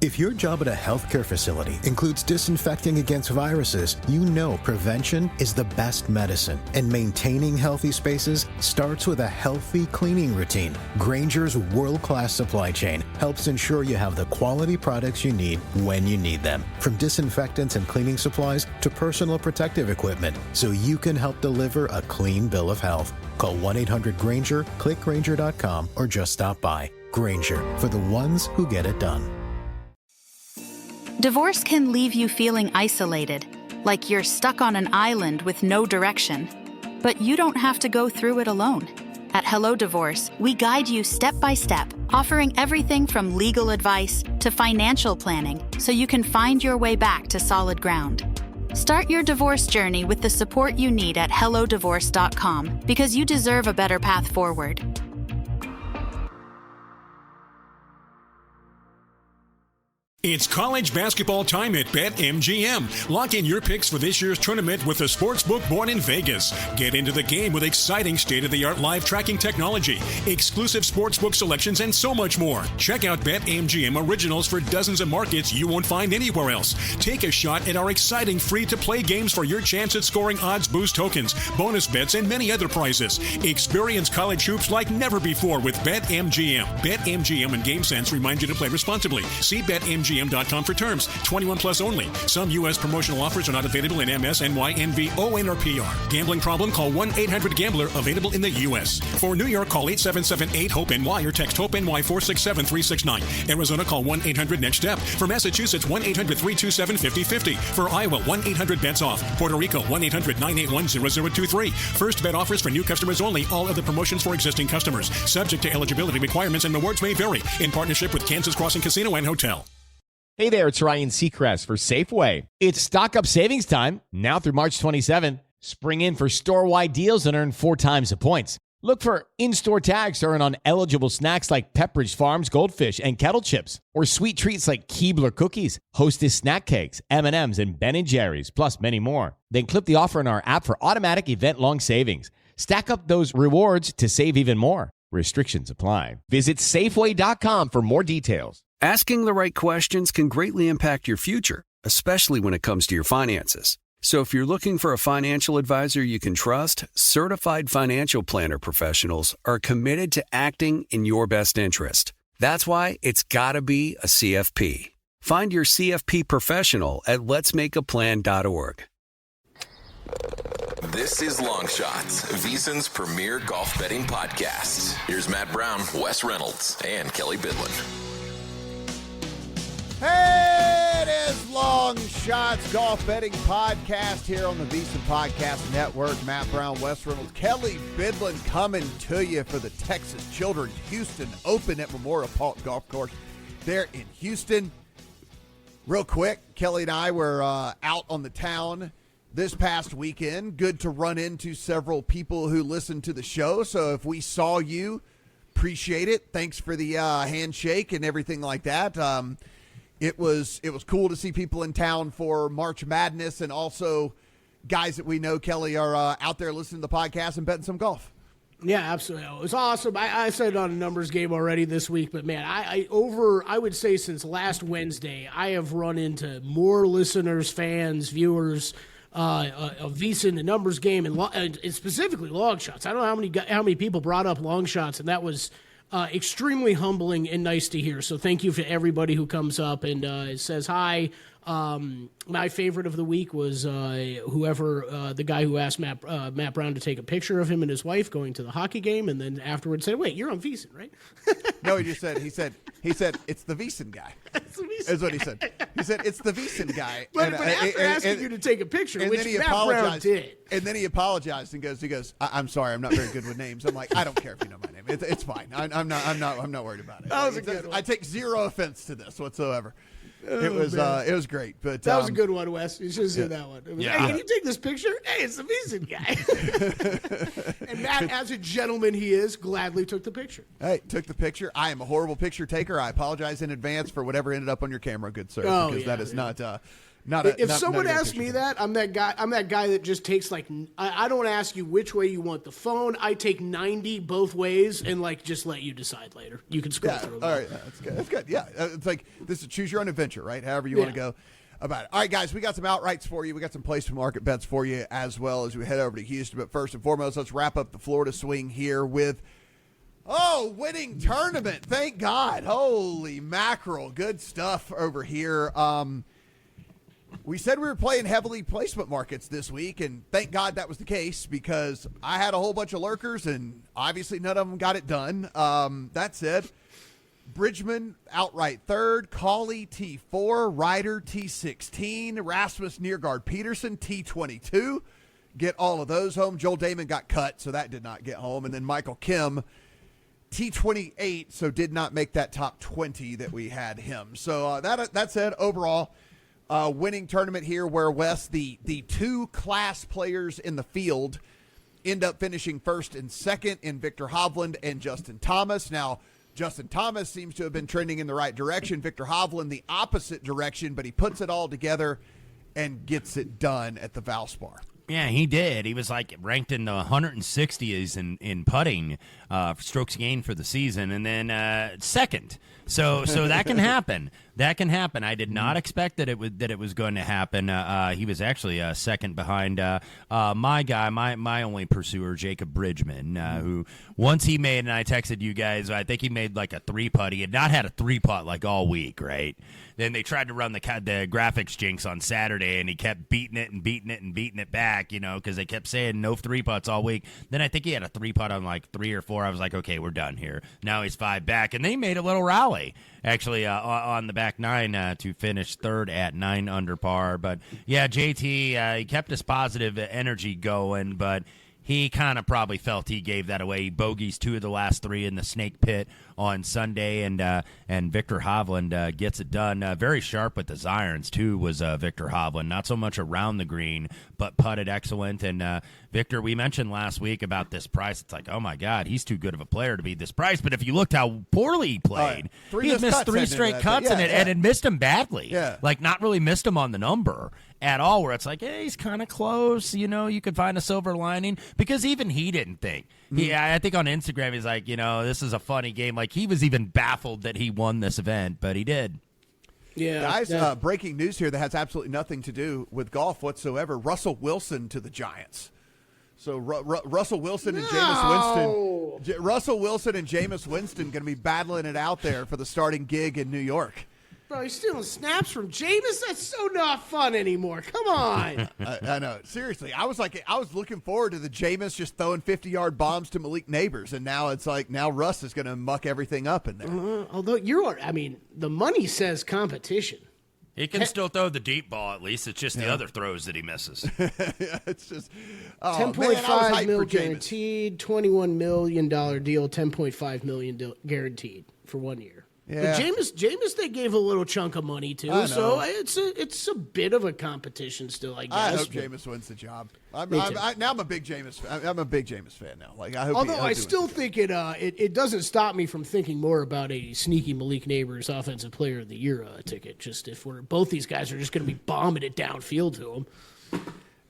If your job at a healthcare facility includes disinfecting against viruses, you know prevention is the best medicine. And maintaining healthy spaces starts with a healthy cleaning routine. Grainger's world-class supply chain helps ensure you have the quality products you need when you need them. From disinfectants and cleaning supplies to personal protective equipment, so you can help deliver a clean bill of health. Call 1-800-GRAINGER, click Grainger.com, or just stop by. Grainger, for the ones who get it done. Divorce can leave you feeling isolated, like you're stuck on an island with no direction. But you don't have to go through it alone. At Hello Divorce, we guide you step by step, offering everything from legal advice to financial planning so you can find your way back to solid ground. Start your divorce journey with the support you need at hellodivorce.com, because you deserve a better path forward. It's college basketball time at BetMGM. Lock in your picks for this year's tournament with the sportsbook born in Vegas. Get into the game with exciting state-of-the-art live tracking technology, exclusive sportsbook selections, and so much more. Check out BetMGM Originals for dozens of markets you won't find anywhere else. Take a shot at our exciting free-to-play games for your chance at scoring odds boost tokens, bonus bets, and many other prizes. Experience college hoops like never before with BetMGM. BetMGM and GameSense remind you to play responsibly. See BetMGM.com for terms. 21 plus only. Some U.S. promotional offers are not available in MS, NY, NV, ON, or PR. Gambling problem? Call 1-800-GAMBLER. Available in the U.S. For New York, call 877-8-HOPE-NY or text HOPE-NY 467-369. Arizona, call 1-800-NEXT-STEP. For Massachusetts, 1-800-327-5050. For Iowa, 1-800-BETS-OFF. Puerto Rico, 1-800-981-0023. First bet offers for new customers only. All other promotions for existing customers. Subject to eligibility requirements and rewards may vary. In partnership with Kansas Crossing Casino and Hotel. Hey there, it's Ryan Seacrest for Safeway. It's stock up savings time, now through March 27. Spring in for store-wide deals and earn 4 times the points. Look for in-store tags to earn on eligible snacks like Pepperidge Farms Goldfish and Kettle Chips, or sweet treats like Keebler cookies, Hostess snack cakes, M&Ms, and Ben & Jerry's, plus many more. Then clip the offer in our app for automatic event-long savings. Stack up those rewards to save even more. Restrictions apply. Visit Safeway.com for more details. Asking the right questions can greatly impact your future, especially when it comes to your finances. So if you're looking for a financial advisor you can trust, certified financial planner professionals are committed to acting in your best interest. That's why it's got to be a CFP. Find your CFP professional at letsmakeaplan.org. This is Long Shots, VSiN's premier golf betting podcast. Here's Matt Brown, Wes Reynolds, and Kelley Bydlon. Hey, it is Long Shots Golf Betting Podcast here on the VSiN Podcast Network. Matt Brown, Wes Reynolds, Kelley Bydlon coming to you for the Texas Children's Houston Open at Memorial Park Golf Course there in Houston. Real quick, Kelley and I were out on the town this past weekend. Good to run into several people who listen to the show. So if we saw you, appreciate it. Thanks for the handshake and everything like that. It was cool to see people in town for March Madness, and also guys that we know, Kelley, are out there listening to the podcast and betting some golf. Yeah, absolutely. It was awesome. I said it on a numbers game already this week, but man, I would say since last Wednesday, I have run into more listeners, fans, viewers of VSiN, the numbers game, and specifically long shots. I don't know how many people brought up long shots, and that was extremely humbling and nice to hear. So thank you for everybody who comes up and says hi. My favorite of the week was the guy who asked Matt Brown to take a picture of him and his wife going to the hockey game, and then afterwards said, "Wait, you're on VSiN, right?" No, he said it's the VSiN guy. Is what he said. He said it's the VSiN guy. But after asking you to take a picture, which Matt Brown did, and then he apologized and goes, "I'm sorry, I'm not very good with names." I'm like, I don't care if you know my name. It's fine. I'm not worried about it. That was a good one. I take zero offense to this whatsoever. It was great, but that was a good one, Wes. You should have seen that one. It was, hey, can you take this picture? Hey, it's the VSiN guy. And Matt, as a gentleman he is, gladly took the picture. Hey, took the picture. I am a horrible picture taker. I apologize in advance for whatever ended up on your camera, good sir, because that is If someone asks me that, I'm that guy that just takes I don't ask you which way you want the phone. I take 90 both ways and just let you decide later. You can scroll through them. All right, that's good. That's good. Yeah, it's like this is choose your own adventure, right? However you want to go about it. All right, guys, we got some outrights for you. We got some place market bets for you as well as we head over to Houston. But first and foremost, let's wrap up the Florida swing here with winning tournament. Thank God. Holy mackerel. Good stuff over here. We said we were playing heavily placement markets this week, and thank God that was the case because I had a whole bunch of lurkers, and obviously none of them got it done. That said, Bridgman outright third, Colley T4, Ryder T16, Rasmus Neergaard Peterson T22. Get all of those home. Joel Damon got cut, so that did not get home. And then Michael Kim T28, so did not make that top 20 that we had him. So that said, overall, winning tournament here where, Wes, the two class players in the field end up finishing first and second in Victor Hovland and Justin Thomas. Now, Justin Thomas seems to have been trending in the right direction. Victor Hovland the opposite direction, but he puts it all together and gets it done at the Valspar. Yeah, he did. He was ranked in the 160s in putting strokes gained for the season, and then second. So that can happen. That can happen. I did not expect that it was going to happen. He was actually second behind my guy, my only pursuer, Jacob Bridgman, who once he made, and I texted you guys, I think he made a 3-putt. He had not had a 3-putt all week, right? Then they tried to run the graphics jinx on Saturday, and he kept beating it back, because they kept saying no 3-putts all week. Then I think he had a 3-putt on 3 or 4. I was like, okay, we're done here. Now he's 5 back, and they made a little rally, actually, on the back 9 to finish third at 9 under par. But, yeah, JT, he kept his positive energy going, but he kind of probably felt he gave that away. He bogeys 2 of the last 3 in the snake pit on Sunday, and Victor Hovland gets it done. Very sharp with his irons, too, was Victor Hovland. Not so much around the green, but putted excellent. And Victor, we mentioned last week about this price. It's oh, my God, he's too good of a player to be this price. But if you looked how poorly he played, he had missed 3 straight cuts and had missed him badly. Yeah. Not really missed him on the number at all, where it's he's kind of close. You could find a silver lining, because even he didn't think. I think on Instagram he's this is a funny game. He was even baffled that he won this event, but he did. Yeah, guys, breaking news here that has absolutely nothing to do with golf whatsoever. Russell Wilson to the Giants. So Russell Wilson and Jameis Winston. Russell Wilson and Jameis Winston going to be battling it out there for the starting gig in New York. Bro, he's stealing snaps from Jameis? That's so not fun anymore. Come on. I know. Seriously, I was looking forward to the Jameis just throwing 50-yard bombs to Malik Neighbors, and now it's now Russ is going to muck everything up in there. Although the money says competition. He can still throw the deep ball, at least. It's just the other throws that he misses. Yeah, it's just $10.5 million guaranteed, $21 million deal, $10.5 million guaranteed for 1 year. Yeah. But Jameis, they gave a little chunk of money to, so it's a bit of a competition still, I guess. I hope Jameis wins the job. I'm a big Jameis. I'm a big Jameis fan now. I hope. Although I still think it doesn't stop me from thinking more about a sneaky Malik Neighbors Offensive Player of the Year ticket. Just if both these guys are just going to be bombing it downfield to him.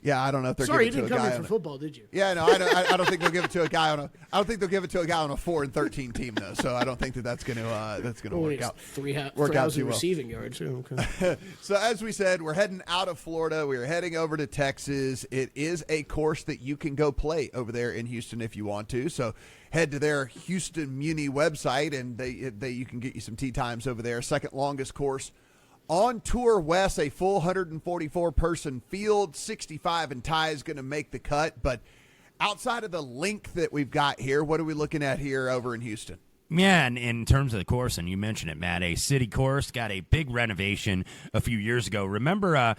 Yeah, I don't know if they're Sorry, you giving it didn't to a come guy in for football, did you? Yeah, no, I don't think they'll give it to a guy on a. I don't think they'll give it to a guy on a 4-13 team though. So I don't think that's going to work out. 3,000 receiving yards. Okay. So as we said, we're heading out of Florida. We are heading over to Texas. It is a course that you can go play over there in Houston if you want to. So head to their Houston Muni website, and you can get you some tee times over there. Second longest course on tour, West, a full 144-person field, 65 and tie is going to make the cut. But outside of the length that we've got here, what are we looking at here over in Houston? Yeah, and in terms of the course, and you mentioned it, Matt, a city course, got a big renovation a few years ago. Remember,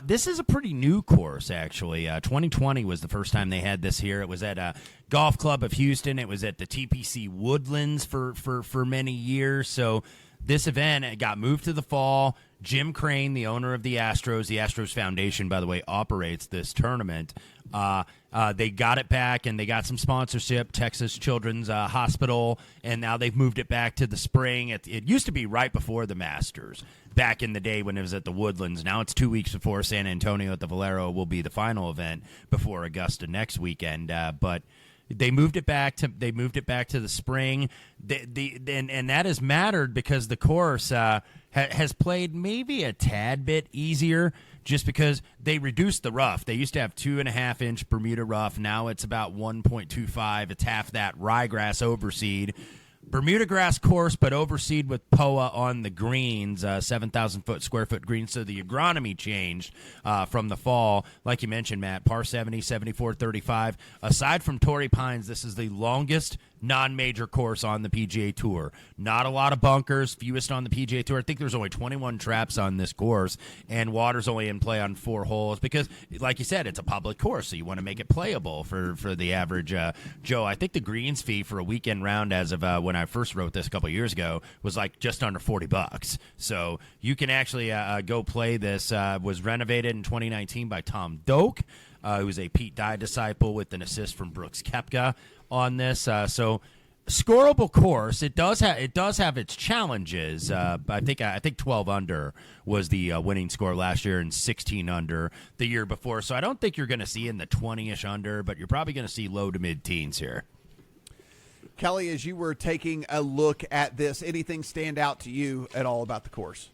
this is a pretty new course, actually. 2020 was the first time they had this here. It was at Golf Club of Houston. It was at the TPC Woodlands for many years. So this event got moved to the fall. Jim Crane, the owner of the Astros Foundation, by the way, operates this tournament. They got it back, and they got some sponsorship, Texas Children's Hospital, and now they've moved it back to the spring. It used to be right before the Masters, back in the day when it was at the Woodlands. Now it's 2 weeks before San Antonio at the Valero will be the final event before Augusta next weekend. But they moved it back to the spring. And that has mattered because the course has played maybe a tad bit easier just because they reduced the rough. They used to have 2.5-inch Bermuda rough. Now it's about 1.25. It's half that ryegrass overseed. Bermuda grass course, but overseed with POA on the greens, 7,000 square foot greens. So the agronomy changed from the fall. Like you mentioned, Matt, par 70, 74, 35. Aside from Torrey Pines, this is the longest non-major course on the PGA Tour. Not a lot of bunkers, fewest on the PGA Tour. I think there's only 21 traps on this course, and water's only in play on 4 holes because, like you said, it's a public course, so you want to make it playable for the average Joe. I think the greens fee for a weekend round as of when I first wrote this a couple of years ago was like just under $40. So you can actually go play this. Was renovated in 2019 by Tom Doak, who's a Pete Dye disciple with an assist from Brooks Koepka on this. So scoreable course. It does have its challenges. I think 12 under was the winning score last year and 16 under the year before. So I don't think you're going to see in the 20-ish under, but you're probably going to see low to mid-teens here. Kelley, as you were taking a look at this, anything stand out to you at all about the course?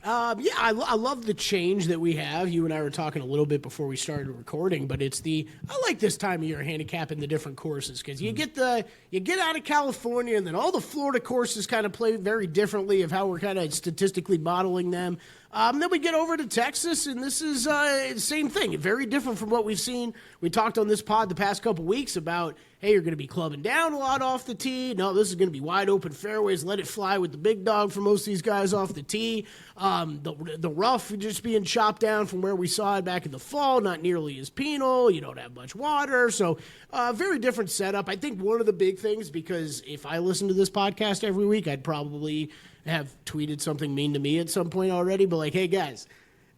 I love the change that we have. You and I were talking a little bit before we started recording, but I like this time of year handicapping the different courses because you get out of California and then all the Florida courses kind of play very differently of how we're kind of statistically modeling them. Then we get over to Texas, and this is the same thing. Very different from what we've seen. We talked on this pod the past couple weeks about, hey, you're going to be clubbing down a lot off the tee. No, this is going to be wide open fairways. Let it fly with the big dog for most of these guys off the tee. The rough just being chopped down from where we saw it back in the fall, not nearly as penal. You don't have much water. So very different setup. I think one of the big things, because if I listen to this podcast every week, I'd probably have tweeted something mean to me at some point already, but like, hey guys,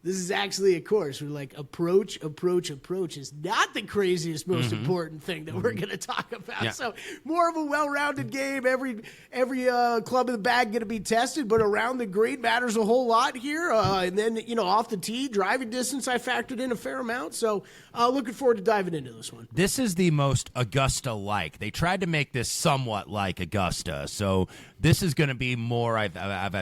this is actually a course. We're like, approach is not the craziest, most important thing that we're going to talk about. Yeah. So more of a well-rounded game. Every club in the bag going to be tested, but around the green matters a whole lot here. And then, off the tee, driving distance, I factored in a fair amount. So looking forward to diving into this one. This is the most Augusta-like. They tried to make this somewhat like Augusta. So this is going to be more, I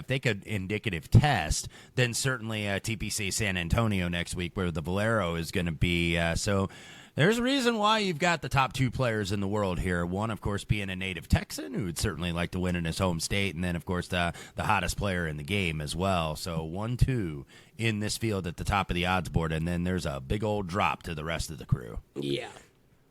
think, an indicative test than certainly TPC San Antonio next week, where the Valero is going to be. So there's a reason why you've got the top 2 players in the world here. One, of course, being a native Texan who would certainly like to win in his home state, and then, of course, the hottest player in the game as well. So 1-2 in this field at the top of the odds board, and then there's a big old drop to the rest of the crew. Yeah.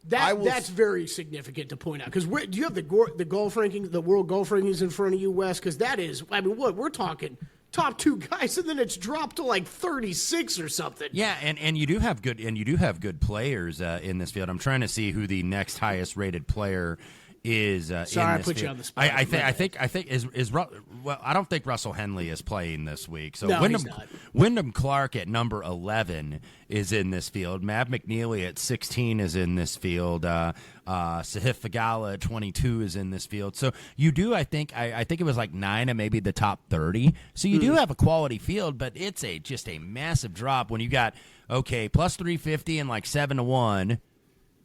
That's very significant to point out, because do you have the golf rankings, the world golf rankings in front of you, Wes? Because that is, we're talking top 2 guys, and then it's dropped to like 36 or something. Yeah, and you do have good players in this field. I'm trying to see who the next highest rated player is. Sorry, in this I put field. You on the spot. I think I don't think Russell Henley is playing this week. So no, he's not. Wyndham Clark at number 11 is in this field. Mav McNeely at 16 is in this field. Sahith Fagala at 22 is in this field. So you do, I think it was like 9 of maybe the top 30. So you do have a quality field, but it's just a massive drop when you got plus 350 and like 7-1.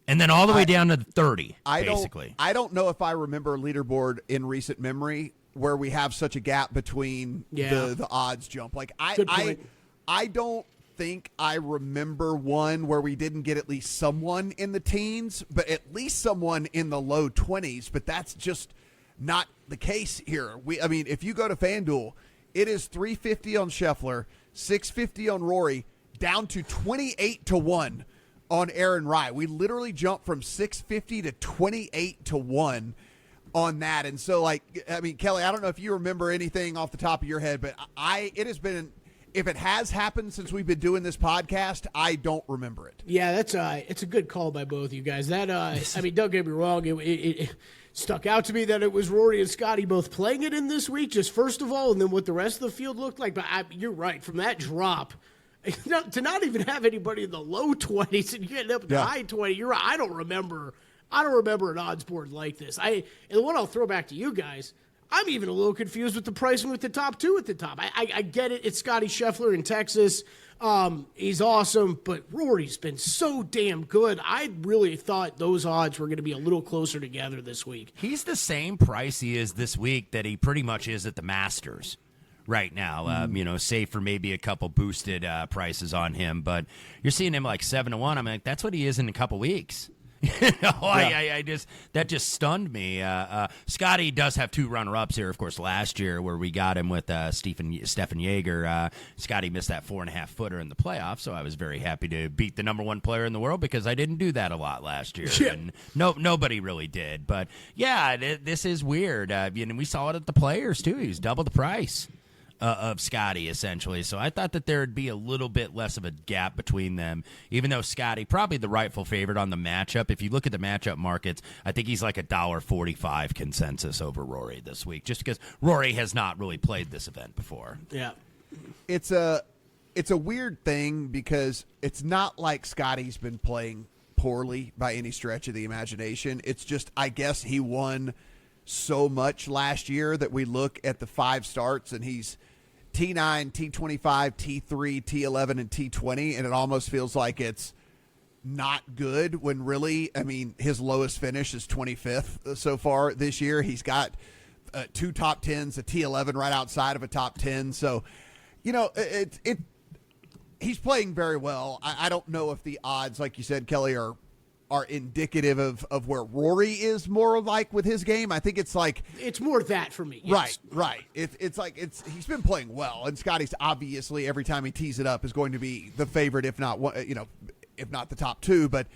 And then all the way down to 30, basically. I don't know if I remember a leaderboard in recent memory where we have such a gap between the odds jump. Like I don't think I remember one where we didn't get at least someone in the teens, but at least someone in the low 20s. But that's just not the case here. If you go to FanDuel, it is 350 on Scheffler, 650 on Rory, down to 28-1. On Aaron Rai. We literally jumped from 650 to 28-1 on that. And so, Kelley, I don't know if you remember anything off the top of your head, but it has been, if it has happened since we've been doing this podcast, I don't remember it. Yeah, it's a good call by both of you guys. That don't get me wrong. stuck out to me that it was Rory and Scotty both playing it in this week, just first of all, and then what the rest of the field looked like. But you're right, from that drop, to not even have anybody in the low 20s and getting up in the high 20, you're right. I don't remember an odds board like this. And the one I'll throw back to you guys, I'm even a little confused with the pricing with the top two at the top. I get it. It's Scotty Scheffler in Texas. He's awesome, but Rory's been so damn good. I really thought those odds were going to be a little closer together this week. He's the same price he is this week that he pretty much is at the Masters right now. Save for maybe a couple boosted prices on him, but you're seeing him like 7-1. I'm like, that's what he is in a couple weeks. That just stunned me. Scotty does have 2 runner-ups here, of course, last year where we got him with Stefan Jaeger. Scotty missed that 4.5-footer in the playoffs, so I was very happy to beat the number 1 player in the world because I didn't do that a lot last year. Yeah. And nobody really did. But, yeah, this is weird. We saw it at the Players, too. He was double the price of Scotty, essentially. So I thought that there would be a little bit less of a gap between them, even though Scotty, probably the rightful favorite on the matchup. If you look at the matchup markets, I think he's like $1.45 consensus over Rory this week, just because Rory has not really played this event before. Yeah. It's a weird thing because it's not like Scotty's been playing poorly by any stretch of the imagination. It's just, I guess he won so much last year that we look at the 5 starts and he's T9, T25, T3, T11, and T20, and it almost feels like it's not good when really, his lowest finish is 25th so far this year. He's got 2 top 10s, a T11 right outside of a top 10. So, he's playing very well. I don't know if the odds, like you said, Kelley, are indicative of where Rory is more like with his game. I think it's like it's more that for me. Yes. Right. It's like he's been playing well, and Scotty's obviously every time he tees it up is going to be the favorite, if not the top 2. But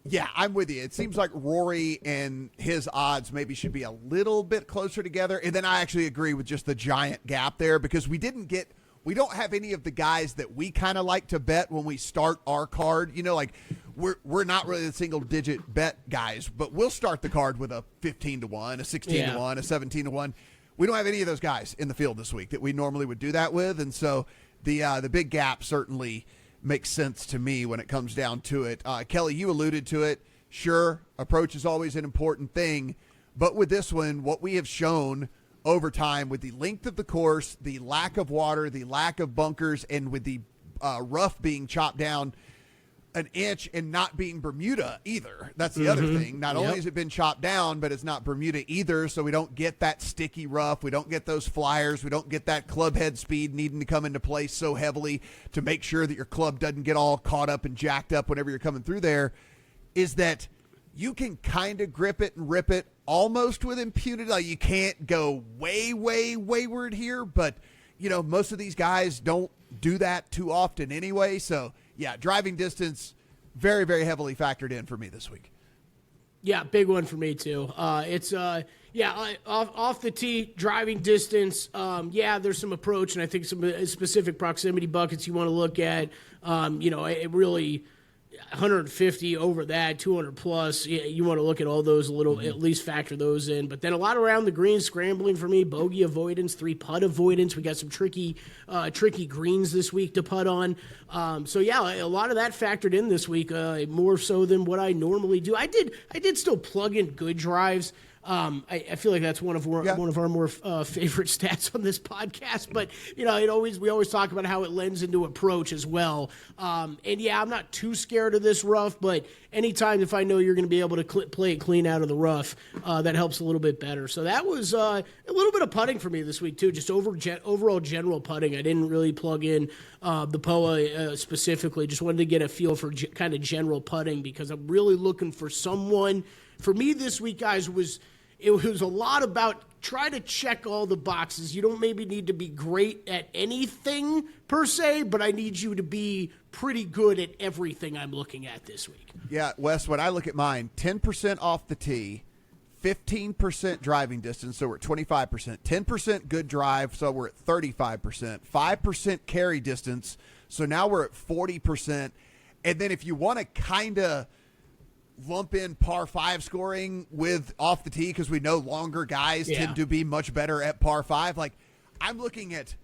yeah, I'm with you. It seems like Rory and his odds maybe should be a little bit closer together. And then I actually agree with just the giant gap there because we don't have any of the guys that we kind of like to bet when we start our card. We're not really the single-digit bet guys, but we'll start the card with a 15-1, a 16-1, a 17-1. We don't have any of those guys in the field this week that we normally would do that with, and so the big gap certainly makes sense to me when it comes down to it. Kelley, you alluded to it. Sure, approach is always an important thing, but with this one, what we have shown over time with the length of the course, the lack of water, the lack of bunkers, and with the rough being chopped down an inch and not being Bermuda either. That's the other thing. Not only has it been chopped down, but it's not Bermuda either, so we don't get that sticky rough. We don't get those flyers. We don't get that club head speed needing to come into play so heavily to make sure that your club doesn't get all caught up and jacked up whenever you're coming through there, is that you can kind of grip it and rip it almost with impunity. Like you can't go way, way wayward here, but, most of these guys don't do that too often anyway, so yeah, driving distance, very, very heavily factored in for me this week. Yeah, big one for me too. It's off the tee, driving distance. There's some approach, and I think some specific proximity buckets you want to look at. It really 150 over that, 200 plus. You want to look at all those a little, at least factor those in. But then a lot around the green, scrambling for me, bogey avoidance, 3-putt avoidance. We got some tricky greens this week to putt on. A lot of that factored in this week, more so than what I normally do. I did still plug in good drives. I feel like that's one of our more favorite stats on this podcast. But we always talk about how it lends into approach as well. I'm not too scared of this rough, but anytime if I know you're going to be able to play it clean out of the rough, that helps a little bit better. So that was a little bit of putting for me this week too. Just overall general putting. I didn't really plug in the POA specifically. Just wanted to get a feel for kind of general putting because I'm really looking for someone. For me this week, guys, it was a lot about try to check all the boxes. You don't maybe need to be great at anything per se, but I need you to be pretty good at everything I'm looking at this week. Yeah, Wes, when I look at mine, 10% off the tee, 15% driving distance, so we're at 25%, 10% good drive, so we're at 35%, 5% carry distance, so now we're at 40%, and then if you want to kind of lump in par 5 scoring with off the tee because we know longer guys tend to be much better at par 5. Like, I'm looking at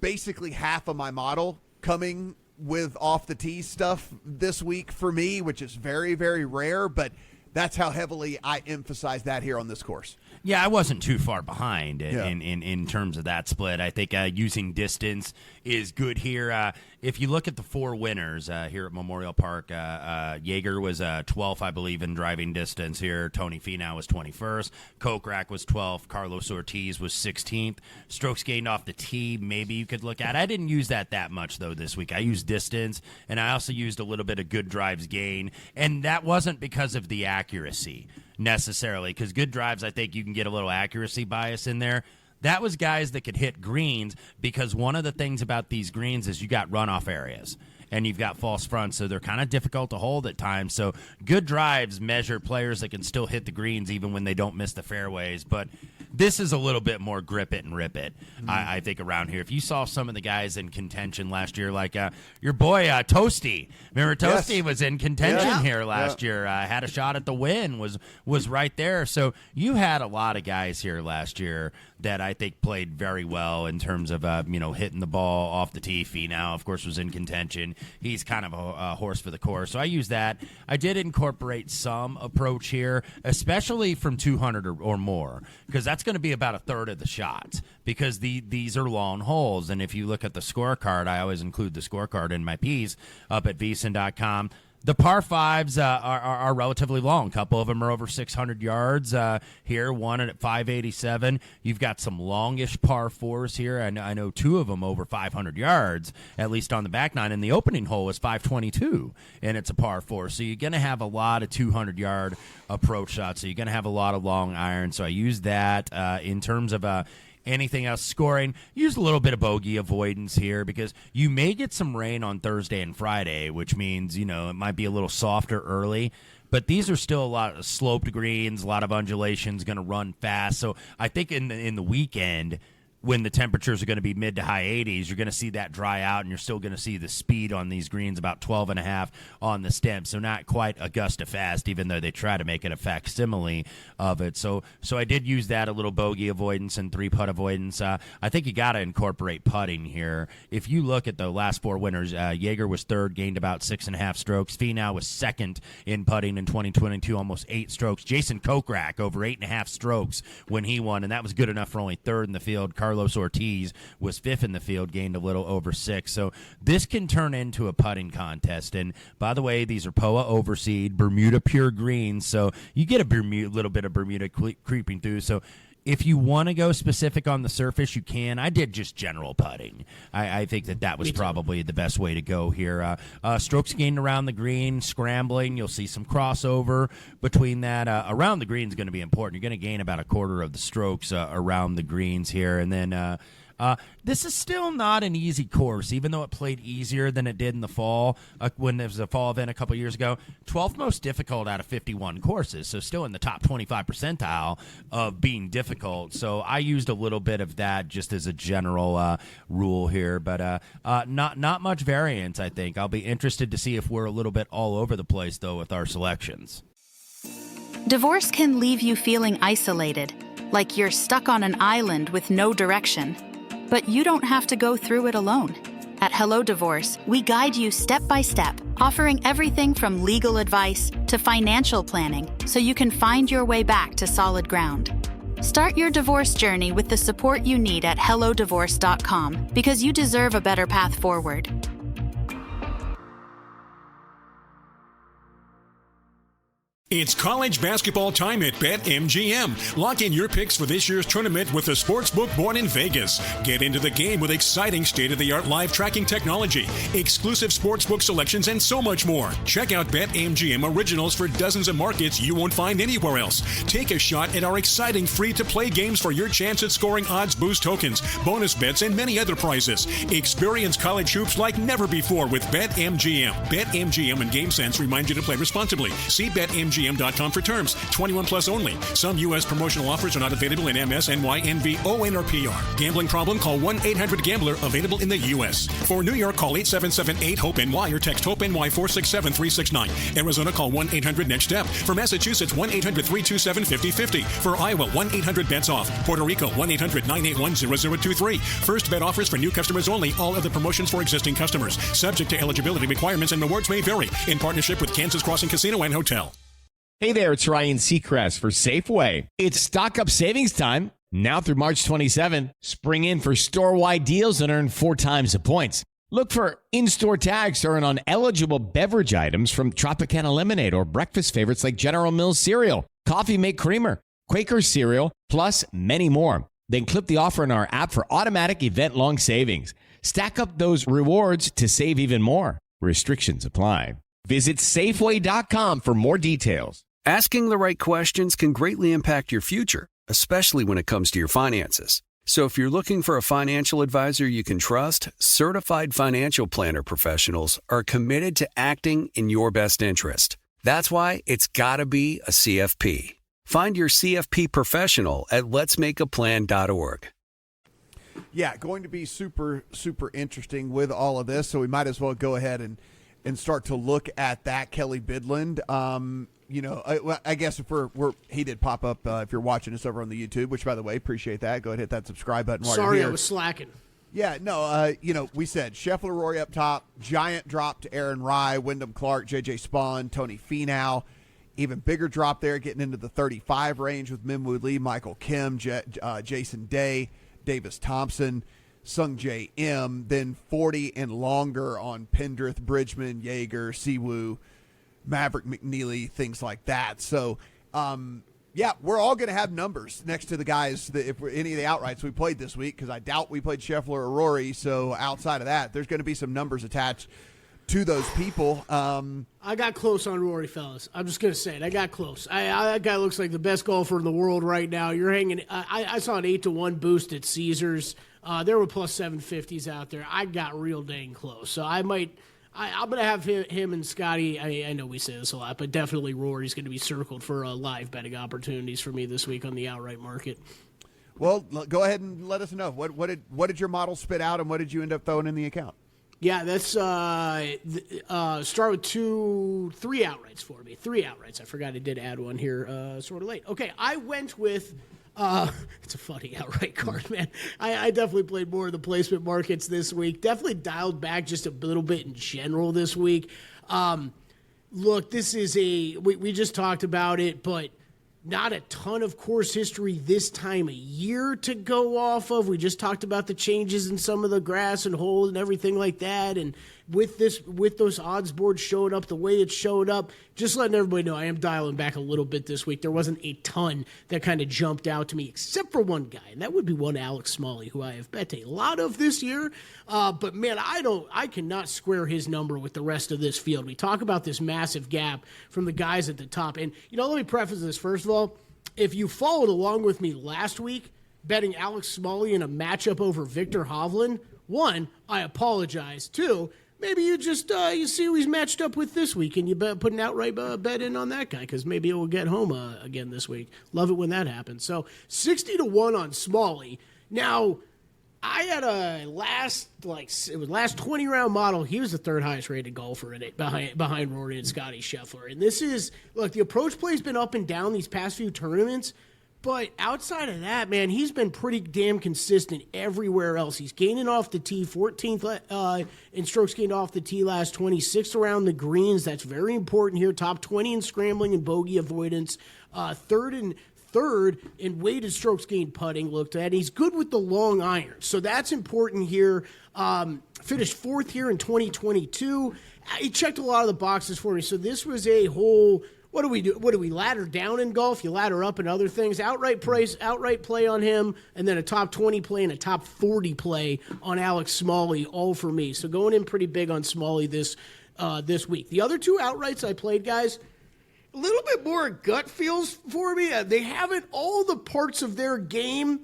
basically half of my model coming with off the tee stuff this week for me, which is very, very rare, but that's how heavily I emphasize that here on this course. Yeah, I wasn't too far behind in terms of that split. I think using distance is good here. If you look at the 4 winners here at Memorial Park, Jaeger was 12th, I believe, in driving distance here. Tony Finau was 21st. Kokrak was 12th. Carlos Ortiz was 16th. Strokes gained off the tee, maybe you could look at. I didn't use that much, though, this week. I used distance, and I also used a little bit of good drives gain, and that wasn't because of the accuracy necessarily, because good drives, I think you can get a little accuracy bias in there. That was guys that could hit greens, because one of the things about these greens is you got runoff areas and you've got false fronts, so they're kind of difficult to hold at times. So good drives measure players that can still hit the greens even when they don't miss the fairways. But this is a little bit more grip it and rip it, I think, around here. If you saw some of the guys in contention last year, like your boy Toasty. Remember, Toasty was in contention here last year. Had a shot at the win, was right there. So you had a lot of guys here last year that I think played very well in terms of hitting the ball off the tee. Finau, of course, was in contention. He's kind of a horse for the course. So I use that. I did incorporate some approach here, especially from 200 or more, because that's going to be about a third of the shots, because these are long holes. And if you look at the scorecard, I always include the scorecard in my piece up at vsin.com. The par 5s are relatively long. A couple of them are over 600 yards here, one at 587. You've got some longish par 4s here. I know 2 of them over 500 yards, at least on the back nine. And the opening hole is 522, and it's a par 4. So you're going to have a lot of 200-yard approach shots. So you're going to have a lot of long irons. So I use that in terms of anything else scoring. Use a little bit of bogey avoidance here, because you may get some rain on Thursday and Friday, which means, it might be a little softer early. But these are still a lot of sloped greens, a lot of undulations, going to run fast. So I think in the weekend, when the temperatures are going to be mid to high 80s, you're going to see that dry out, and you're still going to see the speed on these greens about 12.5 on the stem. So not quite Augusta fast, even though they try to make it a facsimile of it. So I did use that, a little bogey avoidance and 3-putt avoidance. I think you got to incorporate putting here. If you look at the last 4 winners, Jaeger was 3rd, gained about 6.5 strokes. Finau was 2nd in putting in 2022, almost 8 strokes. Jason Kokrak over 8.5 strokes when he won, and that was good enough for only 3rd in the field. Carlos Ortiz was 5th in the field, gained a little over 6. So this can turn into a putting contest. And by the way, these are POA overseed, Bermuda pure greens. So you get a little bit of Bermuda creeping through. So if you want to go specific on the surface, you can. I did just general putting. I think that was probably the best way to go here. Strokes gained around the green, scrambling. You'll see some crossover between that. Around the green is going to be important. You're going to gain about a quarter of the strokes around the greens here. And then this is still not an easy course, even though it played easier than it did in the fall when there was a fall event a couple years ago. 12th most difficult out of 51 courses, so still in the top 25 percentile of being difficult. So I used a little bit of that just as a general rule here, but not much variance, I think. I'll be interested to see if we're a little bit all over the place, though, with our selections. Divorce can leave you feeling isolated, like you're stuck on an island with no direction. But you don't have to go through it alone. At Hello Divorce, we guide you step by step, offering everything from legal advice to financial planning, so you can find your way back to solid ground. Start your divorce journey with the support you need at hellodivorce.com, because you deserve a better path forward. It's college basketball time at BetMGM. Lock in your picks for this year's tournament with the sportsbook born in Vegas. Get into the game with exciting state-of-the-art live tracking technology, exclusive sportsbook selections, and so much more. Check out BetMGM Originals for dozens of markets you won't find anywhere else. Take a shot at our exciting free-to-play games for your chance at scoring odds boost tokens, bonus bets, and many other prizes. Experience college hoops like never before with BetMGM. BetMGM and GameSense remind you to play responsibly. See BetMGM BetMGM.com for terms. 21 plus only. Some U.S. promotional offers are not available in MS, NY, NV, ON, or PR. Gambling problem? Call 1-800-GAMBLER. Available in the U.S. For New York, call 877-8-HOPE-NY or text HOPE-NY 467-369. Arizona, call 1-800-NEXT-STEP. For Massachusetts, 1-800-327-5050. For Iowa, 1-800-BETS-OFF. Puerto Rico, 1-800-981-0023. First bet offers for new customers only. All other promotions for existing customers. Subject to eligibility requirements and rewards may vary. In partnership with Kansas Crossing Casino and Hotel. Hey there, it's Ryan Seacrest for Safeway. It's stock up savings time. Now through March 27, spring in for store-wide deals and earn 4 times the points. Look for in-store tags to earn on eligible beverage items from Tropicana Lemonade or breakfast favorites like General Mills cereal, Coffee Mate Creamer, Quaker cereal, plus many more. Then clip the offer in our app for automatic event-long savings. Stack up those rewards to save even more. Restrictions apply. Visit Safeway.com for more details. Asking the right questions can greatly impact your future, especially when it comes to your finances. So if you're looking for a financial advisor you can trust, certified financial planner professionals are committed to acting in your best interest. That's why it's got to be a CFP. Find your CFP professional at letsmakeaplan.org. Yeah, going to be super, super interesting with all of this, so we might as well go ahead and start to look at that, Kelley Bydlon. I guess if he did pop up if you're watching us over on the YouTube, which, by the way, appreciate that. Go ahead and hit that subscribe button while you're here. Sorry, I was slacking. Yeah, no, we said Scheffler, Rory up top, giant drop to Aaron Rye, Wyndham Clark, J.J. Spawn, Tony Finau. Even bigger drop there, getting into the 35 range with Minwoo Lee, Michael Kim, Jason Day, Davis Thompson, Sung J M. Then 40 and longer on Pendrith, Bridgman, Yeager, Siwoo, Maverick McNeely, things like that. So, we're all going to have numbers next to the guys if any of the outrights we played this week, because I doubt we played Scheffler or Rory. So outside of that, there's going to be some numbers attached to those people. I got close on Rory, fellas. I'm just going to say it. I got close. That guy looks like the best golfer in the world right now. You're hanging. I saw an 8-1 boost at Caesars. There were plus 750s out there. I got real dang close. So I'm going to have him and Scotty. I know we say this a lot, but definitely Rory's going to be circled for live betting opportunities for me this week on the outright market. Well, go ahead and let us know. What did your model spit out, and what did you end up throwing in the account? Yeah, that's start with 3 outrights for me. 3 outrights. I forgot I did add one here sort of late. Okay, I went with it's a funny outright card, man. I definitely played more of the placement markets this week. Definitely dialed back just a little bit in general this week. Look, this is we just talked about it, but not a ton of course history this time of year to go off of. We just talked about the changes in some of the grass and hole and everything like that. And with those odds boards showing up the way it showed up, just letting everybody know I am dialing back a little bit this week. There wasn't a ton that kind of jumped out to me, except for one guy, and that would be one Alex Smalley, who I have bet a lot of this year. But man, I cannot square his number with the rest of this field. We talk about this massive gap from the guys at the top. And, let me preface this. First of all, if you followed along with me last week, betting Alex Smalley in a matchup over Victor Hovland, 1, I apologize. 2, maybe you just you see who he's matched up with this week, and you put an outright bet in on that guy, because maybe it will get home again this week. Love it when that happens. So 60-1 on Smalley. Now, I had a last 20-round model. He was the 3rd highest rated golfer in it, behind Rory and Scotty Scheffler. And this is, look, the approach play's been up and down these past few tournaments. But outside of that, man, he's been pretty damn consistent everywhere else. He's gaining off the tee, 14th in strokes gained off the tee last, 26th around the greens. That's very important here. Top 20 in scrambling and bogey avoidance. Third in weighted strokes gained putting looked at. He's good with the long irons, so that's important here. Finished 4th here in 2022. He checked a lot of the boxes for me. So this was a whole. What do we do? What do we ladder down in golf? You ladder up in other things. Outright play on him, and then a top 20 play and a top 40 play on Alex Smalley, all for me. So going in pretty big on Smalley this week. The other 2 outrights I played, guys, a little bit more gut feels for me. They haven't, all the parts of their game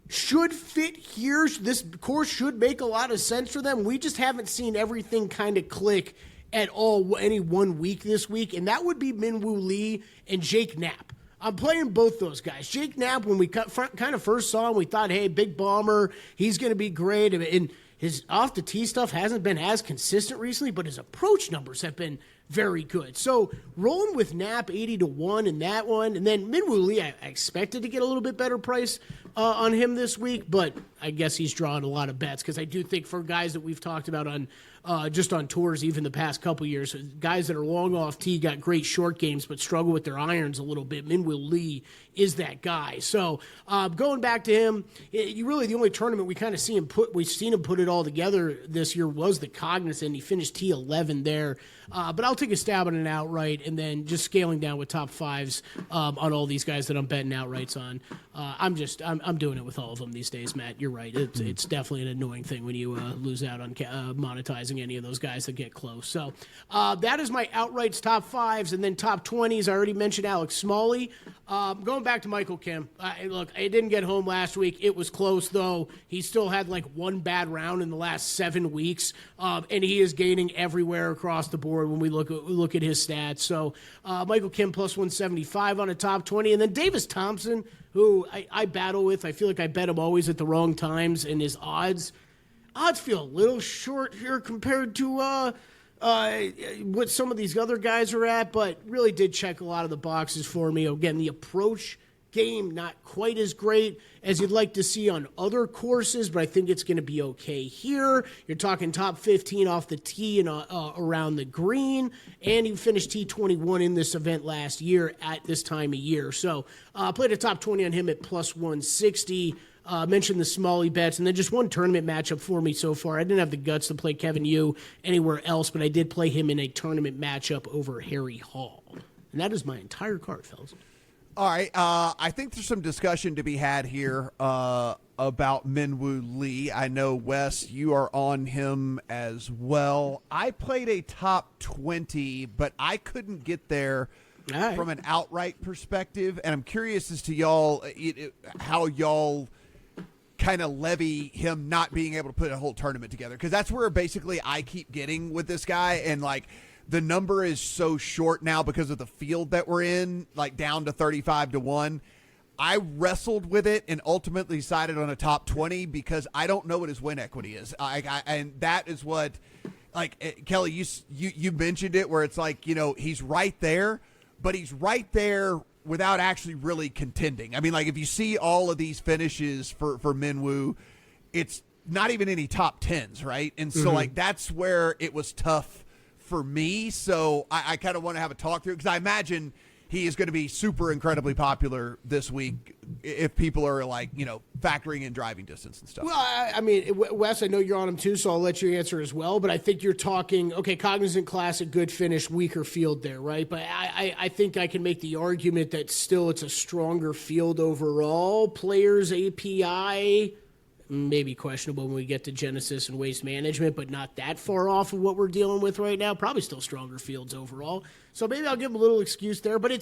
should fit here. This course should make a lot of sense for them. We just haven't seen everything kind of click at all any 1 week this week, and that would be Minwoo Lee and Jake Knapp. I'm playing both those guys. Jake Knapp, when we kind of first saw him, we thought, hey, big bomber, he's going to be great. And his off-the-tee stuff hasn't been as consistent recently, but his approach numbers have been very good. So rolling with Knapp 80-1 in that one, and then Minwoo Lee, I expected to get a little bit better price on him this week, but I guess he's drawing a lot of bets because I do think for guys that we've talked about on just on tours even the past couple years, guys that are long off tee, got great short games but struggle with their irons a little bit. Minwoo Lee is that guy. So going back to him, you really the only tournament we kind of we've seen him put it all together this year was the Cognizant. He finished T11 there. But I'll take a stab on an outright and then just scaling down with top fives on all these guys that I'm betting outrights on. I'm doing it with all of them these days, Matt. You're right. It's definitely an annoying thing when you lose out on monetizing any of those guys that get close. So that is my outrights top fives, and then top 20s. I already mentioned Alex Smalley. Going back to Michael Kim. Look, I didn't get home last week. It was close, though. He still had like one bad round in the last 7 weeks, and he is gaining everywhere across the board when we look at his stats. So Michael Kim plus 175 on a top 20, and then Davis Thompson, who I battle with. I feel like I bet him always at the wrong times, and his odds feel a little short here compared to what some of these other guys are at, but really did check a lot of the boxes for me. Again, the approach game not quite as great as you'd like to see on other courses, but I think it's going to be okay here. You're talking top 15 off the tee and around the green, and he finished T21 in this event last year at this time of year. So played a top 20 on him at plus 160. Mentioned the Smalley bets, and then just one tournament matchup for me so far. I didn't have the guts to play Kevin Yu anywhere else, but I did play him in a tournament matchup over Harry Hall. And that is my entire card, fellas. All right. I think there's some discussion to be had here about Minwoo Lee. I know, Wes, you are on him as well. I played a top 20, but I couldn't get there from an outright perspective, and I'm curious as to y'all, how y'all kind of levy him not being able to put a whole tournament together, because that's where basically I keep getting with this guy, and like the number is so short now because of the field that we're in, like down to 35-1. I wrestled with it and ultimately decided on a top 20 because I don't know what his win equity is. And that is what, like, Kelley, you mentioned it, where it's like, he's right there, but he's right there without actually really contending. I mean, like, if you see all of these finishes for Minwoo, it's not even any top 10s, right? And so, like, that's where it was tough for me. So I kind of want to have a talk through, because I imagine he is going to be super incredibly popular this week if people are, like, factoring in driving distance and stuff. Well, I mean, Wes, I know you're on him too, so I'll let you answer as well. But I think you're talking, okay, Cognizant Classic, good finish, weaker field there, right? But I think I can make the argument that still it's a stronger field overall. Players API, maybe questionable when we get to Genesis and Waste Management, but not that far off of what we're dealing with right now. Probably still stronger fields overall. So maybe I'll give him a little excuse there, but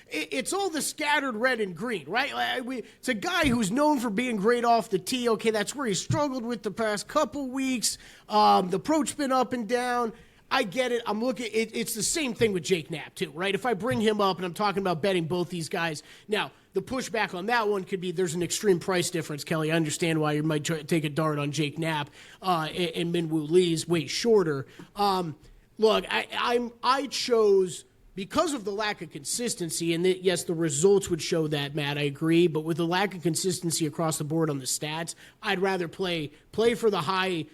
it's all the scattered red and green, right? It's a guy who's known for being great off the tee. Okay, that's where he struggled with the past couple weeks. The approach been up and down. I get it. I'm looking. It's the same thing with Jake Knapp too, right? If I bring him up, and I'm talking about betting both these guys now. The pushback on that one could be there's an extreme price difference, Kelley. I understand why you might take a dart on Jake Knapp and Minwoo Lee's way shorter. Look, I chose, because of the lack of consistency, and yes, the results would show that, Matt, I agree, but with the lack of consistency across the board on the stats, I'd rather play for the high,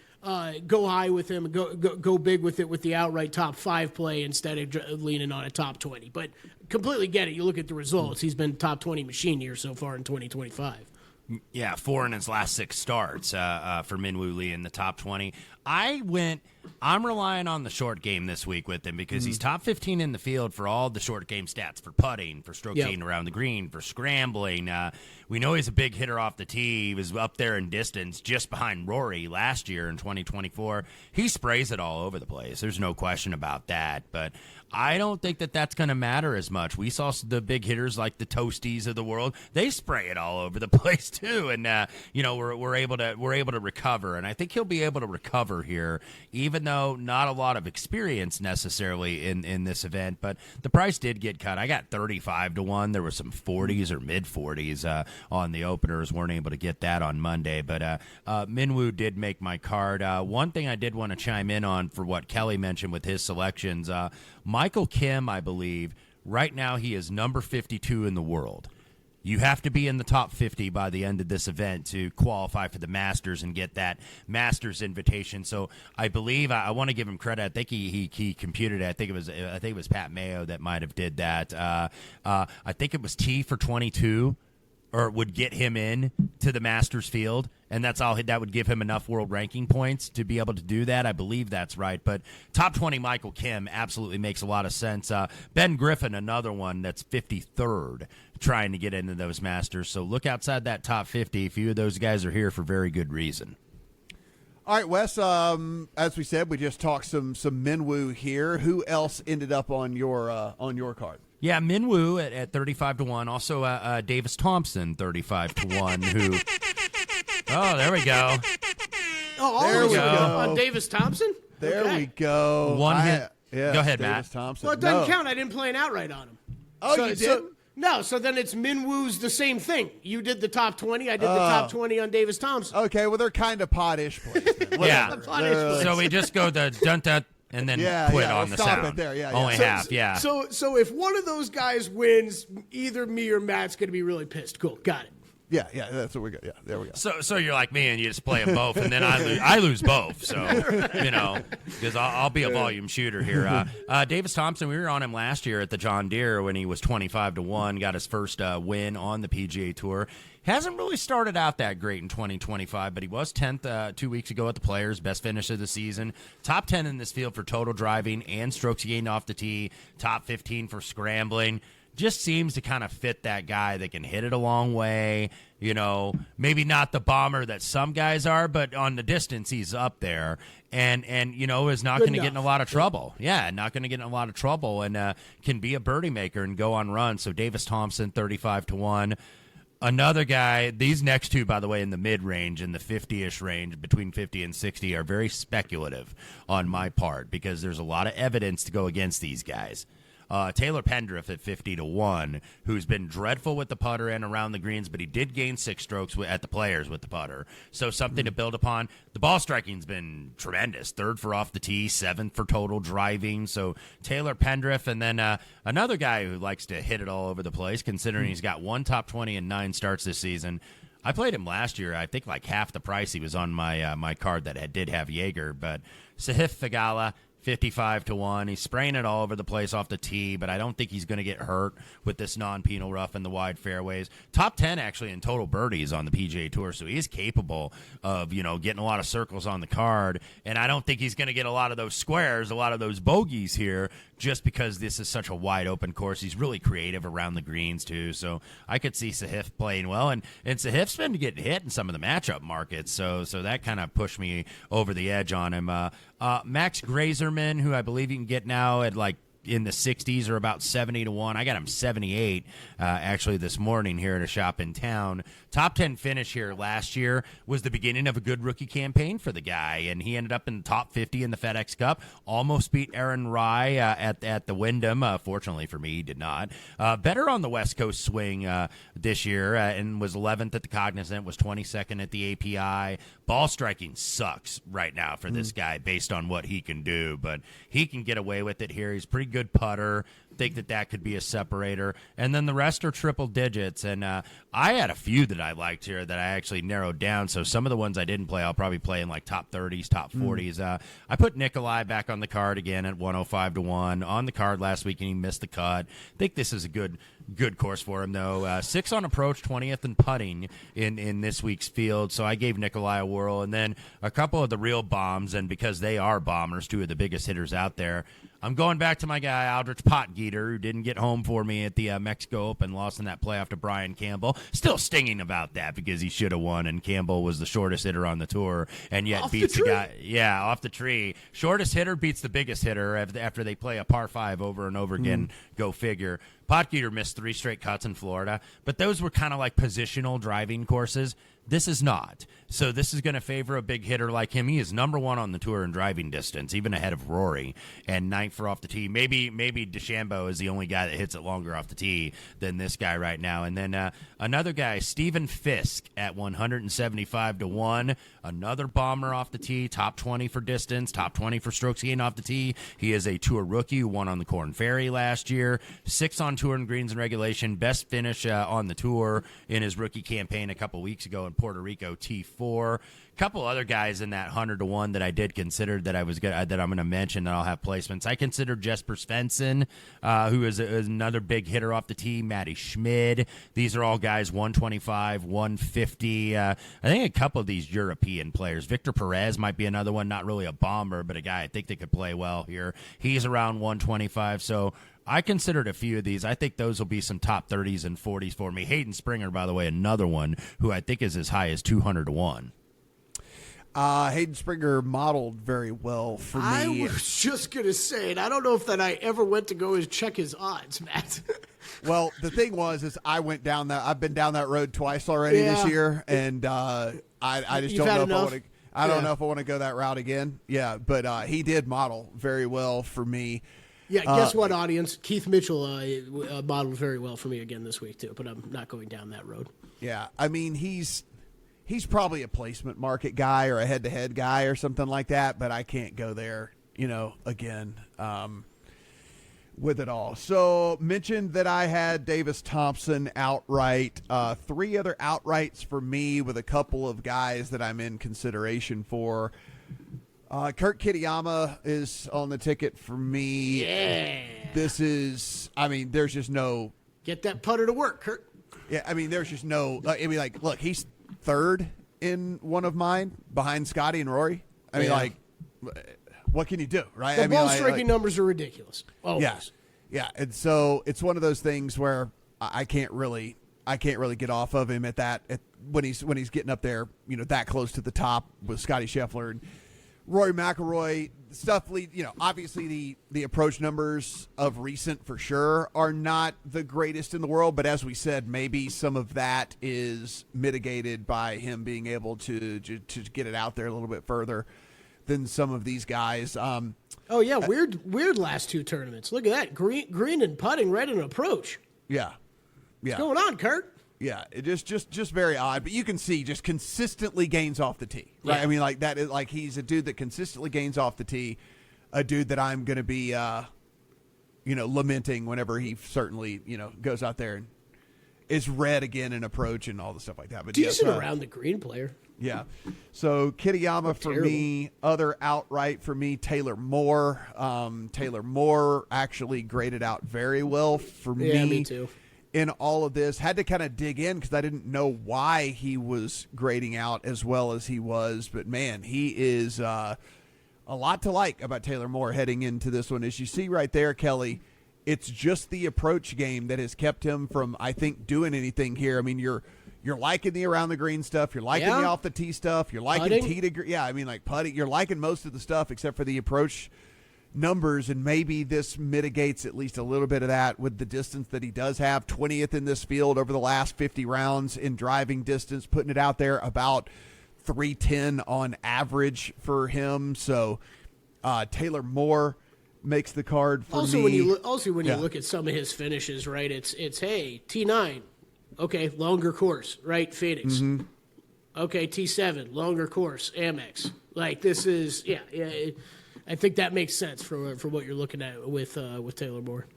go high with him, go big with it with the outright top 5 play instead of leaning on a top 20. But completely get it. You look at the results. He's been top 20 machine here so far in 2025. Yeah, 4 in his last 6 starts for Minwoo Lee in the top 20. I'm relying on the short game this week with him because he's top 15 in the field for all the short game stats, for putting, for stroke gain around the green, for scrambling. We know he's a big hitter off the tee. He was up there in distance just behind Rory last year in 2024. He sprays it all over the place. There's no question about that. But I don't think that that's going to matter as much. We saw the big hitters like the Toasties of the world. They spray it all over the place too, and we're able to recover. And I think he'll be able to recover here, even though not a lot of experience necessarily in this event, but the price did get cut. I got 35 to 1. There were some 40s or mid 40s on the openers. Weren't able to get that on Monday, but Minwoo did make my card. One thing I did want to chime in on for what Kelley mentioned with his selections, Michael Kim, I believe, right now he is number 52 in the world. You have to be in the top 50 by the end of this event to qualify for the Masters and get that Masters invitation. So I believe I want to give him credit. I think he computed it. I think it was Pat Mayo that might have did that. I think it was T for 22. Or would get him in to the Masters field, and that's all. That would give him enough world ranking points to be able to do that. I believe that's right. But top 20 Michael Kim absolutely makes a lot of sense. Ben Griffin, another one that's 53rd, trying to get into those Masters. So look outside that top 50. A few of those guys are here for very good reason. All right, Wes, as we said, we just talked some Minwoo here. Who else ended up on your card? Yeah, Minwoo at 35 to 1. Also, Davis Thompson 35 to 1. Who? Oh, there we go. Oh, there we go. On Davis Thompson. There okay. we go. One hit. Yeah, go ahead, Davis Matt. Thompson. Well, it doesn't count. I didn't play an outright on him. Oh, you didn't? No, so then it's Minwoo's the same thing. You did the top 20. I did the top 20 on Davis Thompson. Okay, well, they're kind of pot-ish plays. Yeah. Plays. So we just go the dun-dun and then quit on the stop sound. it there. Yeah, Only half, yeah. So if one of those guys wins, either me or Matt's going to be really pissed. Cool, got it. Yeah, that's what we got. Yeah, there we go. So you're like me and you just play them both, and then I lose both. So, because I'll be a volume shooter here. Davis Thompson, we were on him last year at the John Deere when he was 25 to 1, got his first win on the PGA Tour. Hasn't really started out that great in 2025, but he was 10th 2 weeks ago at the Players, best finish of the season. Top 10 in this field for total driving and strokes gained off the tee. Top 15 for scrambling. Just seems to kind of fit that guy that can hit it a long way. Maybe not the bomber that some guys are, but on the distance he's up there, and is not going to get in a lot of trouble. Yeah, not going to get in a lot of trouble, and can be a birdie maker and go on runs. So Davis Thompson, 35 to 1. Another guy, these next two, by the way, in the mid-range, in the 50-ish range, between 50 and 60, are very speculative on my part because there's a lot of evidence to go against these guys. Taylor Pendrith at 50 to 1, who's been dreadful with the putter and around the greens, but he did gain 6 strokes at the Players with the putter. So something to build upon. The ball striking's been tremendous. 3rd for off the tee, 7th for total driving. So Taylor Pendrith, and then another guy who likes to hit it all over the place, considering he's got 1 top 20 and 9 starts this season. I played him last year. I think like half the price he was on my card that did have Jaeger, but Sahith Theegala, 55 to 1. He's spraying it all over the place off the tee, but I don't think he's going to get hurt with this non-penal rough and the wide fairways. Top 10 actually in total birdies on the PGA Tour, so he is capable of, getting a lot of circles on the card, and I don't think he's going to get a lot of those squares, a lot of those bogeys here, just because this is such a wide open course. He's really creative around the greens too, so I could see Sahith playing well, and Sahith's been getting hit in some of the matchup markets, so that kind of pushed me over the edge on him. Max Grazerman, who I believe you can get now at like in the 60s or about 70 to 1. I got him 78 actually this morning here at a shop in town. Top 10 finish here last year was the beginning of a good rookie campaign for the guy, and he ended up in the top 50 in the FedEx Cup. Almost beat Aaron Rye at the Wyndham. Fortunately for me, he did not. Better on the West Coast swing this year and was 11th at the Cognizant, was 22nd at the API. Ball striking sucks right now for this guy based on what he can do, but he can get away with it here. He's a pretty good putter. Think that could be a separator. And then the rest are triple digits. And I had a few that I liked here that I actually narrowed down. So some of the ones I didn't play, I'll probably play in like top 30s, top 40s. I put Nikolai back on the card again at 105 to 1. On the card last week, and he missed the cut. I think this is a good course for him, though. 6 on approach, 20th in putting in this week's field. So I gave Nikolai a whirl. And then a couple of the real bombs, and because they are bombers, 2 of the biggest hitters out there, I'm going back to my guy, Aldrich Potgieter, who didn't get home for me at the Mexico Open, lost in that playoff to Brian Campbell. Still stinging about that because he should have won, and Campbell was the shortest hitter on the tour, and yet beats the guy. Yeah, off the tree. Shortest hitter beats the biggest hitter after they play a par 5 over and over again. Go figure. Potgieter missed 3 straight cuts in Florida, but those were kind of like positional driving courses. This is not. So this is going to favor a big hitter like him. He is number one on the tour in driving distance, even ahead of Rory, and ninth for off the tee. Maybe DeChambeau is the only guy that hits it longer off the tee than this guy right now. And then another guy, Stephen Fisk, at 175-1. Another bomber off the tee, top 20 for distance, top 20 for strokes gained off the tee. He is a tour rookie who won on the Corn Ferry last year. 6 on tour and greens and regulation. Best finish on the tour in his rookie campaign a couple weeks ago in Puerto Rico, T4. Couple other guys in that 100-1 that I did consider that I'm going to mention that I'll have placements. I considered Jesper Svensson, who is another big hitter off the tee. Matty Schmid. These are all guys 125, 150. I think a couple of these European players. Victor Perez might be another one. Not really a bomber, but a guy I think that could play well here. He's around 125. So I considered a few of these. I think those will be some top 30s and 40s for me. Hayden Springer, by the way, another one who I think is as high as 200-1. Hayden Springer modeled very well for me. I was just going to say it. I don't know if that I ever went to go check his odds, Matt. Well, the thing is I've been down that road twice already this year, and I just don't know if I don't know if I want to go that route again. Yeah, but he did model very well for me. Yeah, guess what, audience? Keith Mitchell modeled very well for me again this week, too, but I'm not going down that road. Yeah, I mean, he's probably a placement market guy or a head-to-head guy or something like that, but I can't go there, again with it all. So mentioned that I had Davis Thompson outright. 3 other outrights for me with a couple of guys that I'm in consideration for. Kurt Kitayama is on the ticket for me. Yeah. This is, there's just no. Get that putter to work, Kurt. Yeah, there's just no. Look, he's third in one of mine behind Scotty and Rory. What can you do, right? The ball striking numbers are ridiculous. Always. Yeah, and so it's one of those things where I can't really get off of him when he's getting up there, that close to the top with Scotty Scheffler and Rory McIlroy. Stuff, obviously the approach numbers of recent for sure are not the greatest in the world, but as we said, maybe some of that is mitigated by him being able to get it out there a little bit further than some of these guys. Weird last 2 tournaments. Look at that. Green and putting right in approach. Yeah. What's going on, Kurt? Yeah, it just very odd, but you can see just consistently gains off the tee, right? Yeah. That is he's a dude that consistently gains off the tee, a dude that I'm going to be, lamenting whenever he certainly, goes out there and is red again in approach and all the stuff like that. But decent around the green player. Yeah. So Kitayama for me, other outright for me, Taylor Moore. Taylor Moore actually graded out very well for me. Yeah, me too. In all of this, had to kind of dig in because I didn't know why he was grading out as well as he was. But man, he is a lot to like about Taylor Moore heading into this one. As you see right there, Kelley, it's just the approach game that has kept him from, I think, doing anything here. You're liking the around the green stuff, you're liking the off the tee stuff, you're liking putting. tee to green. Yeah, putting. You're liking most of the stuff except for the approach numbers, and maybe this mitigates at least a little bit of that with the distance that he does have. 20th in this field over the last 50 rounds in driving distance, putting it out there about 310 on average for him. So Taylor Moore makes the card for also, me. When you look at some of his finishes, right, it's hey, T9, okay, longer course, right, Phoenix. Mm-hmm. Okay, T7, longer course, Amex. This is, I think that makes sense for what you're looking at with Taylor Moore.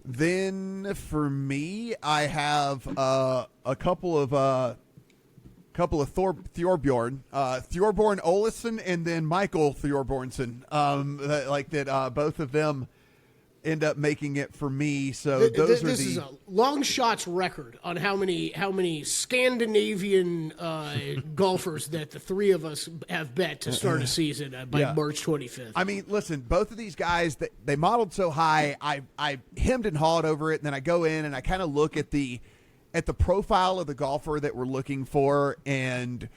Then for me, I have a couple of Thorbjorn Olesen, and then Michael Thorbjornsen. Both of them end up making it for me. So this is a long shots record on how many Scandinavian golfers that the 3 of us have bet to start a season by March 25th. Listen, both of these guys, they modeled so high. I hemmed and hawed over it, and then I go in and I kind of look at the profile of the golfer that we're looking for and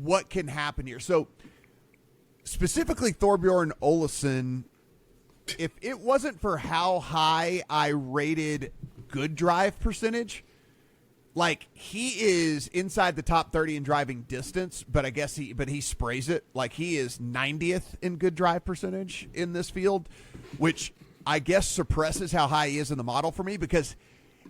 what can happen here. So specifically Thorbjorn Olesen, if it wasn't for how high I rated good drive percentage, like he is inside the top 30 in driving distance, but I guess he sprays it. Like he is 90th in good drive percentage in this field, which I guess suppresses how high he is in the model for me, because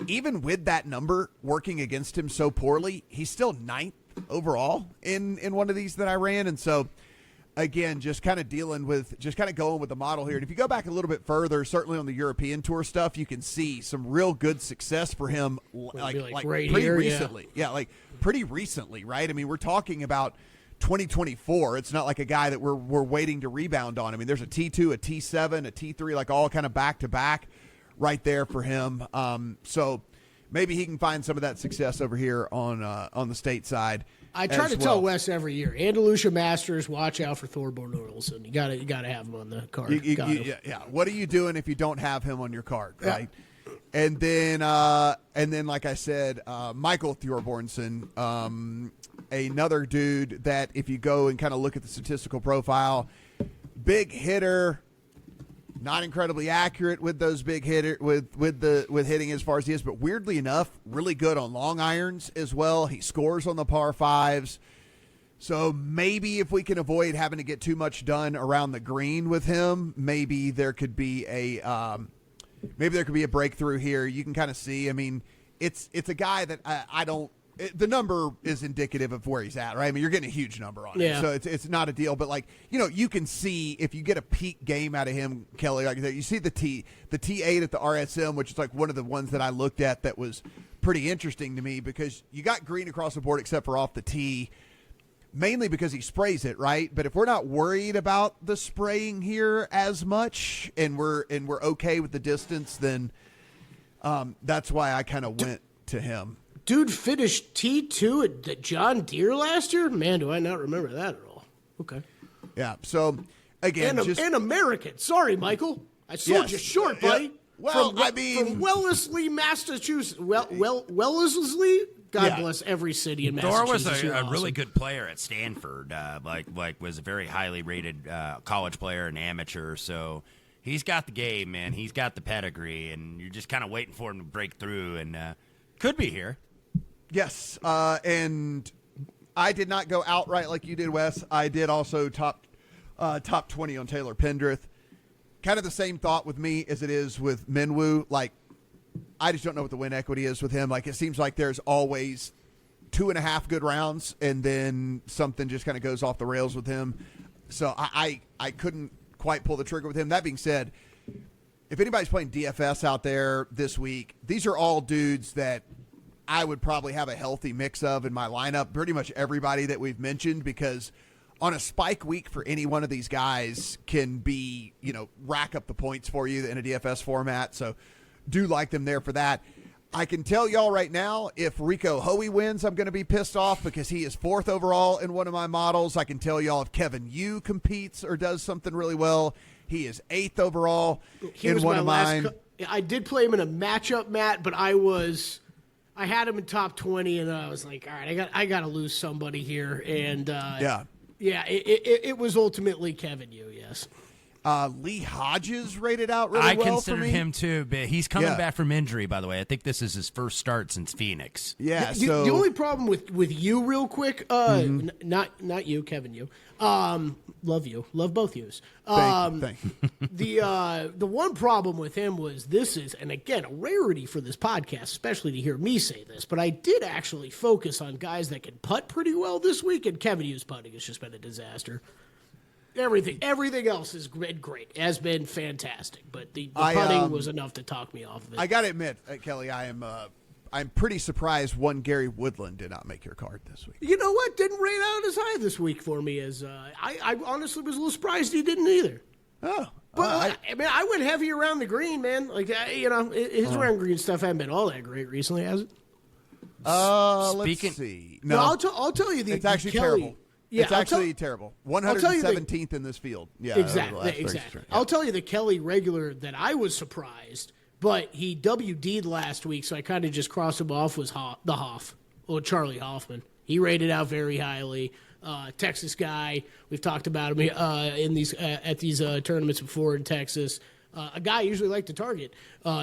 even with that number working against him so poorly, he's still 9th overall in one of these that I ran. And so again, just kind of going with the model here. And if you go back a little bit further, certainly on the European Tour stuff, you can see some real good success for him, like right pretty here, recently. Yeah, like pretty recently, right? I mean, we're talking about 2024. It's not like a guy that we're waiting to rebound on. I mean, there's a T2, a T7, a T3, like all kind of back to back right there for him. So maybe he can find some of that success over here on the state side. I try to tell Wes every year, Andalusia Masters, watch out for Thorborn Ornelson. You gotta have him on the card. Yeah. What are you doing if you don't have him on your card, right? Yeah. And then, like I said, Michael Thorbornson, another dude that if you go and kind of look at the statistical profile, big hitter, not incredibly accurate with those big hitter with hitting as far as he is, but weirdly enough, really good on long irons as well. He scores on the par fives. So maybe if we can avoid having to get too much done around the green with him, maybe there could be a breakthrough here. You can kind of see. I mean, it's a guy that the number is indicative of where he's at, right? I mean, you're getting a huge number on him, so it's not a deal. But like, you can see if you get a peak game out of him, Kelley, like you see the T8 at the RSM, which is like one of the ones that I looked at that was pretty interesting to me, because you got green across the board except for off the tee, mainly because he sprays it, right? But if we're not worried about the spraying here as much, and we're okay with the distance, then that's why I kind of went to him. Dude finished T2 at the John Deere last year? Man, do I not remember that at all. Okay. Yeah, so, again, and American. Sorry, Michael. I sold you short, buddy. Yeah. Well, from Wellesley, Massachusetts. Wellesley? God bless every city in Massachusetts. Thor was a really good player at Stanford. Was a very highly rated college player and amateur, so he's got the game, man. He's got the pedigree, and you're just kind of waiting for him to break through, and could be here. Yes, and I did not go outright like you did, Wes. I did also top 20 on Taylor Pendrith. Kind of the same thought with me as it is with Minwoo. Like, I just don't know what the win equity is with him. Like, it seems like there's always 2.5 good rounds, and then something just kind of goes off the rails with him. So I couldn't quite pull the trigger with him. That being said, if anybody's playing DFS out there this week, these are all dudes that I would probably have a healthy mix of in my lineup. Pretty much everybody that we've mentioned, because on a spike week for any one of these guys can be, rack up the points for you in a DFS format. So do like them there for that. I can tell y'all right now, if Rico Hoey wins, I'm going to be pissed off because he is 4th overall in one of my models. I can tell y'all if Kevin Yu competes or does something really well, he is 8th overall in one of mine. I did play him in a matchup, Matt, but I had him in top 20, and I was like, all right, I got to lose somebody here. And it was ultimately Kevin Yu, yes. Lee Hodges rated out really well for me. I considered him too, but he's coming back from injury, by the way. I think this is his first start since Phoenix. Yeah. The only problem with you, real quick, not you, Kevin Yu. Love you, love both yous. Thank you. The one problem with him was and again, a rarity for this podcast, especially to hear me say this, but I did actually focus on guys that can putt pretty well this week, and Kevin Yu's putting has just been a disaster. Everything else has been great, has been fantastic, but the putting was enough to talk me off of it. I got to admit, Kelley, I'm pretty surprised one Gary Woodland did not make your card this week. You know what? Didn't rate out as high this week for me as I honestly was a little surprised he didn't either. Oh, but I went heavy around the green, man. Like his round green stuff hasn't been all that great recently, has it? Let's see. No, I'll tell you it's actually Kelley, terrible. Yeah, it's actually terrible. 117th in this field. Yeah, exactly. Yeah. I'll tell you the Kelley regular that I was surprised, but he WD'd last week, so I kind of just crossed him off, was Charlie Hoffman. He rated out very highly. Texas guy. We've talked about him in these at these tournaments before in Texas. a guy I usually like to target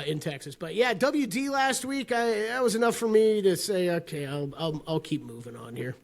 in Texas. But yeah, WD last week, that was enough for me to say, okay, I'll keep moving on here.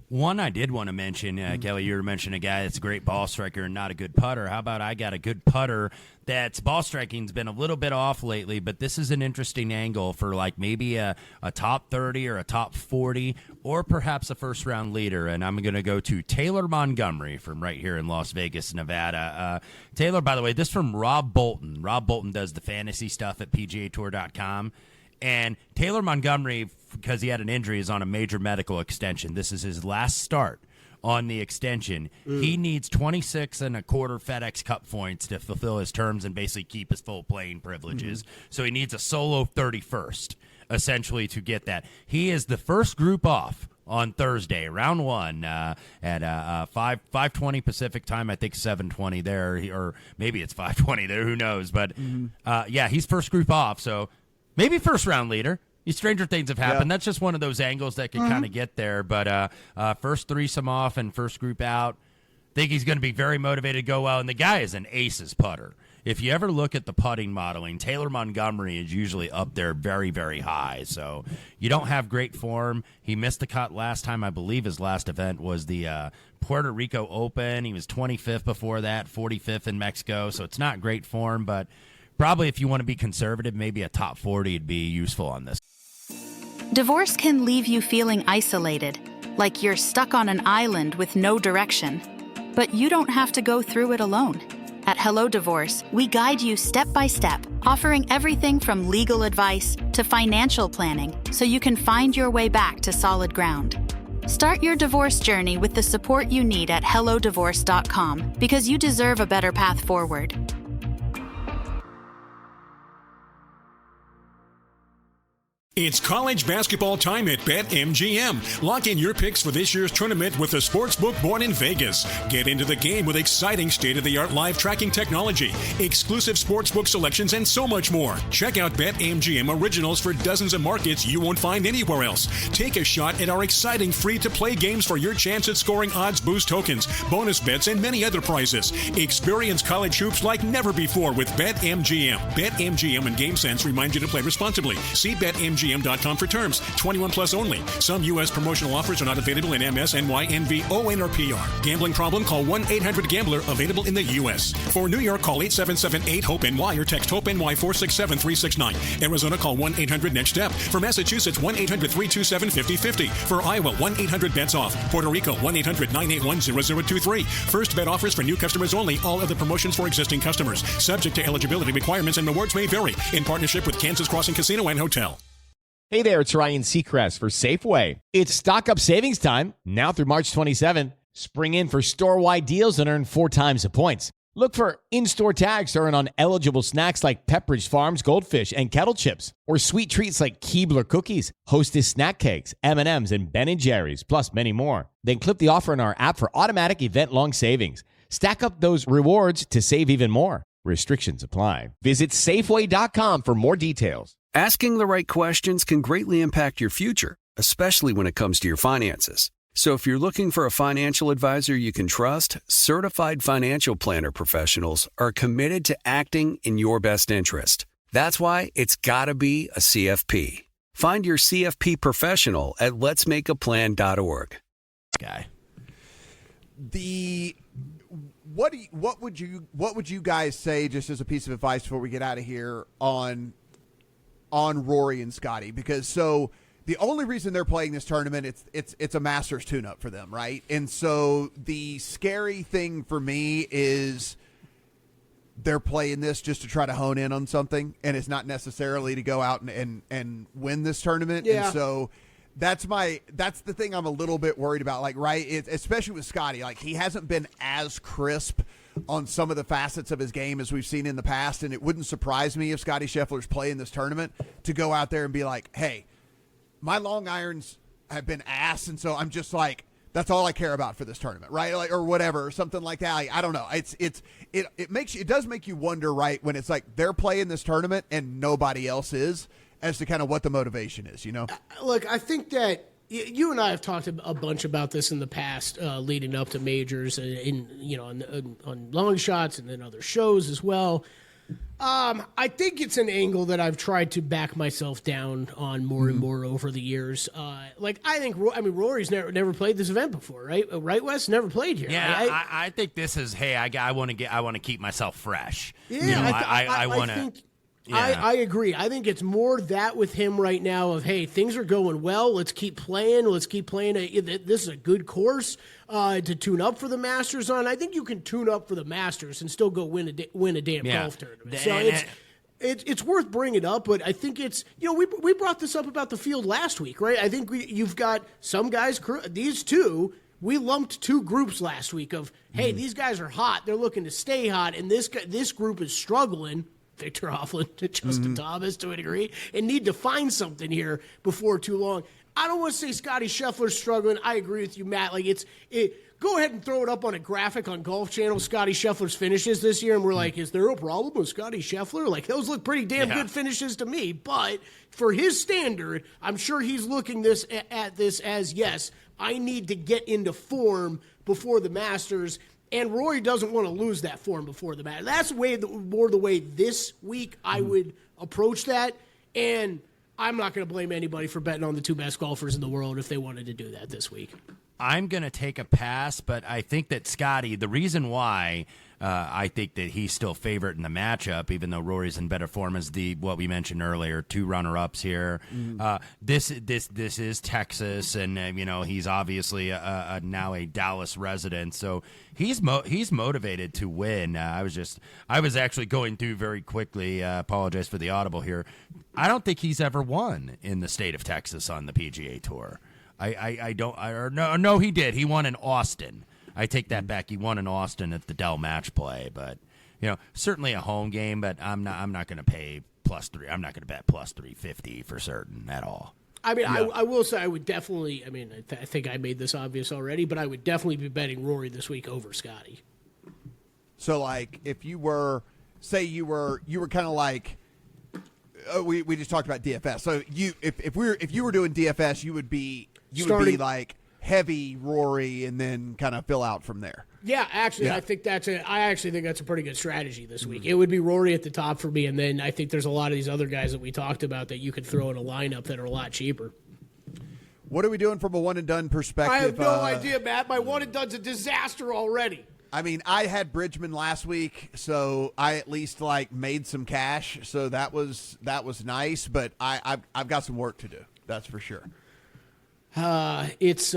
One I did want to mention, Kelley, you were mentioning a guy that's a great ball striker and not a good putter. How about I got a good putter that's ball striking's been a little bit off lately, but this is an interesting angle for like maybe a top 30 or a top 40 or perhaps a first-round leader, and I'm going to go to Taylor Montgomery from right here in Las Vegas, Nevada. Taylor, by the way, this from Rob Bolton. Rob Bolton does the fantasy stuff at PGAtour.com. And Taylor Montgomery, because he had an injury, is on a major medical extension. This is his last start on the extension. He needs 26 and a quarter FedEx Cup points to fulfill his terms and basically keep his full playing privileges. So he needs a solo 31st, essentially, to get that. He is the first group off on Thursday, round one, at 5:20 Pacific time. I think 7:20 there, or maybe it's 5:20 there. Who knows? But yeah, he's first group off. So maybe first round leader. Stranger things have happened. Yeah. That's just one of those angles that can kind of get there. But first threesome off and first group out. Think he's going to be very motivated to go well. And the guy is an aces putter. If you ever look at the putting modeling, Taylor Montgomery is usually up there very, very high. So you don't have great form. He missed the cut last time. I believe his last event was the Puerto Rico Open. He was 25th before that, 45th in Mexico. So it's not great form, but probably if you want to be conservative, maybe a top 40 would be useful on this. Divorce can leave you feeling isolated, like you're stuck on an island with no direction. But you don't have to go through it alone. At Hello Divorce, we guide you step by step, offering everything from legal advice to financial planning so you can find your way back to solid ground. Start your divorce journey with the support you need at hellodivorce.com because you deserve a better path forward. It's college basketball time at BetMGM. Lock in your picks for this year's tournament with the sportsbook born in Vegas. Get into the game with exciting state-of-the-art live tracking technology, exclusive sportsbook selections, and so much more. Check out BetMGM Originals for dozens of markets you won't find anywhere else. Take a shot at our exciting free-to-play games for your chance at scoring odds boost tokens, bonus bets, and many other prizes. Experience college hoops like never before with BetMGM. BetMGM and GameSense remind you to play responsibly. See BetMGM.com for terms. 21 plus only. Some U.S. promotional offers are not available in MS, NY, NV, ON, or PR. Gambling problem? Call 1-800-GAMBLER. Available in the U.S. For New York, call 877-8-HOPE-NY or text HOPE-NY 467-369. Arizona, call 1-800-NEXT-STEP. For Massachusetts, 1-800-327-5050. For Iowa, 1-800-BETS-OFF. Puerto Rico, 1-800-981-0023. First bet offers for new customers only. All other promotions for existing customers. Subject to eligibility requirements and rewards may vary. In partnership with Kansas Crossing Casino and Hotel. Hey there, it's Ryan Seacrest for Safeway. It's stock up savings time, now through March 27. Spring in for store-wide deals and earn 4 times the points. Look for in-store tags to earn on eligible snacks like Pepperidge Farms Goldfish and Kettle Chips, or sweet treats like Keebler cookies, Hostess snack cakes, M&Ms, and Ben & Jerry's, plus many more. Then clip the offer in our app for automatic event-long savings. Stack up those rewards to save even more. Restrictions apply. Visit Safeway.com for more details. Asking the right questions can greatly impact your future, especially when it comes to your finances. So if you're looking for a financial advisor you can trust, certified financial planner professionals are committed to acting in your best interest. That's why it's got to be a CFP. Find your CFP professional at letsmakeaplan.org. Guy. What would you guys say, just as a piece of advice before we get out of here, on Rory and Scotty? Because so the only reason they're playing this tournament, it's a Masters tune-up for them, right? And so the scary thing for me is they're playing this just to try to hone in on something, and it's not necessarily to go out and win this tournament. Yeah. And so that's the thing I'm a little bit worried about. Like, right, especially with Scotty, like he hasn't been as crisp on some of the facets of his game as we've seen in the past, and it wouldn't surprise me if Scotty Scheffler's playing this tournament to go out there and be like, hey, my long irons have been ass, and so I'm just like, that's all I care about for this tournament, right? Like, or whatever, or something like that. Like, I don't know. It does make you wonder, right, when it's like they're playing this tournament and nobody else is, as to kind of what the motivation is, you know? Look, I think that you and I have talked a bunch about this in the past, leading up to majors and on long shots and then other shows as well. I think it's an angle that I've tried to back myself down on more and more over the years. Rory's never played this event before, right? Right, Wes? Never played here. Yeah, I think this is. Hey, I want to keep myself fresh. Yeah, I want to. Yeah. I agree. I think it's more that with him right now of, hey, things are going well. Let's keep playing. This is a good course to tune up for the Masters on. I think you can tune up for the Masters and still go win a damn golf tournament. So it's worth bringing up, but I think it's, we brought this up about the field last week, right? I think you've got some guys, these two, we lumped two groups last week of, hey, these guys are hot. They're looking to stay hot, and this group is struggling. Victor Hovland, Justin Thomas to a degree, and need to find something here before too long. I don't want to say Scotty Scheffler's struggling. I agree with you, Matt. Go ahead and throw it up on a graphic on Golf Channel, Scotty Scheffler's finishes this year, and we're like, is there a problem with Scotty Scheffler? Like, those look pretty damn good finishes to me, but for his standard, I'm sure he's looking at this as, yes, I need to get into form before the Masters. And Rory doesn't want to lose that form before the match. That's more the way this week I would approach that. And I'm not going to blame anybody for betting on the two best golfers in the world if they wanted to do that this week. I'm going to take a pass, but I think that Scotty, the reason why I think that he's still favorite in the matchup, even though Rory's in better form, is what we mentioned earlier, two runner-ups here. This is Texas, and he's obviously now a Dallas resident, so he's motivated to win. I was actually going through very quickly. Apologize for the audible here. I don't think he's ever won in the state of Texas on the PGA Tour. No, he did. He won in Austin. I take that back. He won in Austin at the Dell Match Play, but certainly a home game. But I'm not going to pay +3. I'm not going to bet +350 for certain at all. I mean, I will say I would definitely. I mean, I think I made this obvious already, but I would definitely be betting Rory this week over Scotty. So, like, if you were, say, you were kind of like, we just talked about DFS. So if you were doing DFS, you would be like heavy Rory and then kind of fill out from there. Yeah, actually, I actually think that's a pretty good strategy this week. It would be Rory at the top for me, and then I think there's a lot of these other guys that we talked about that you could throw in a lineup that are a lot cheaper. What are we doing from a one and done perspective? I have no idea, Matt. My one and done's a disaster already. I mean, I had Bridgman last week, so I at least made some cash. So that was nice, but I've got some work to do. That's for sure. It's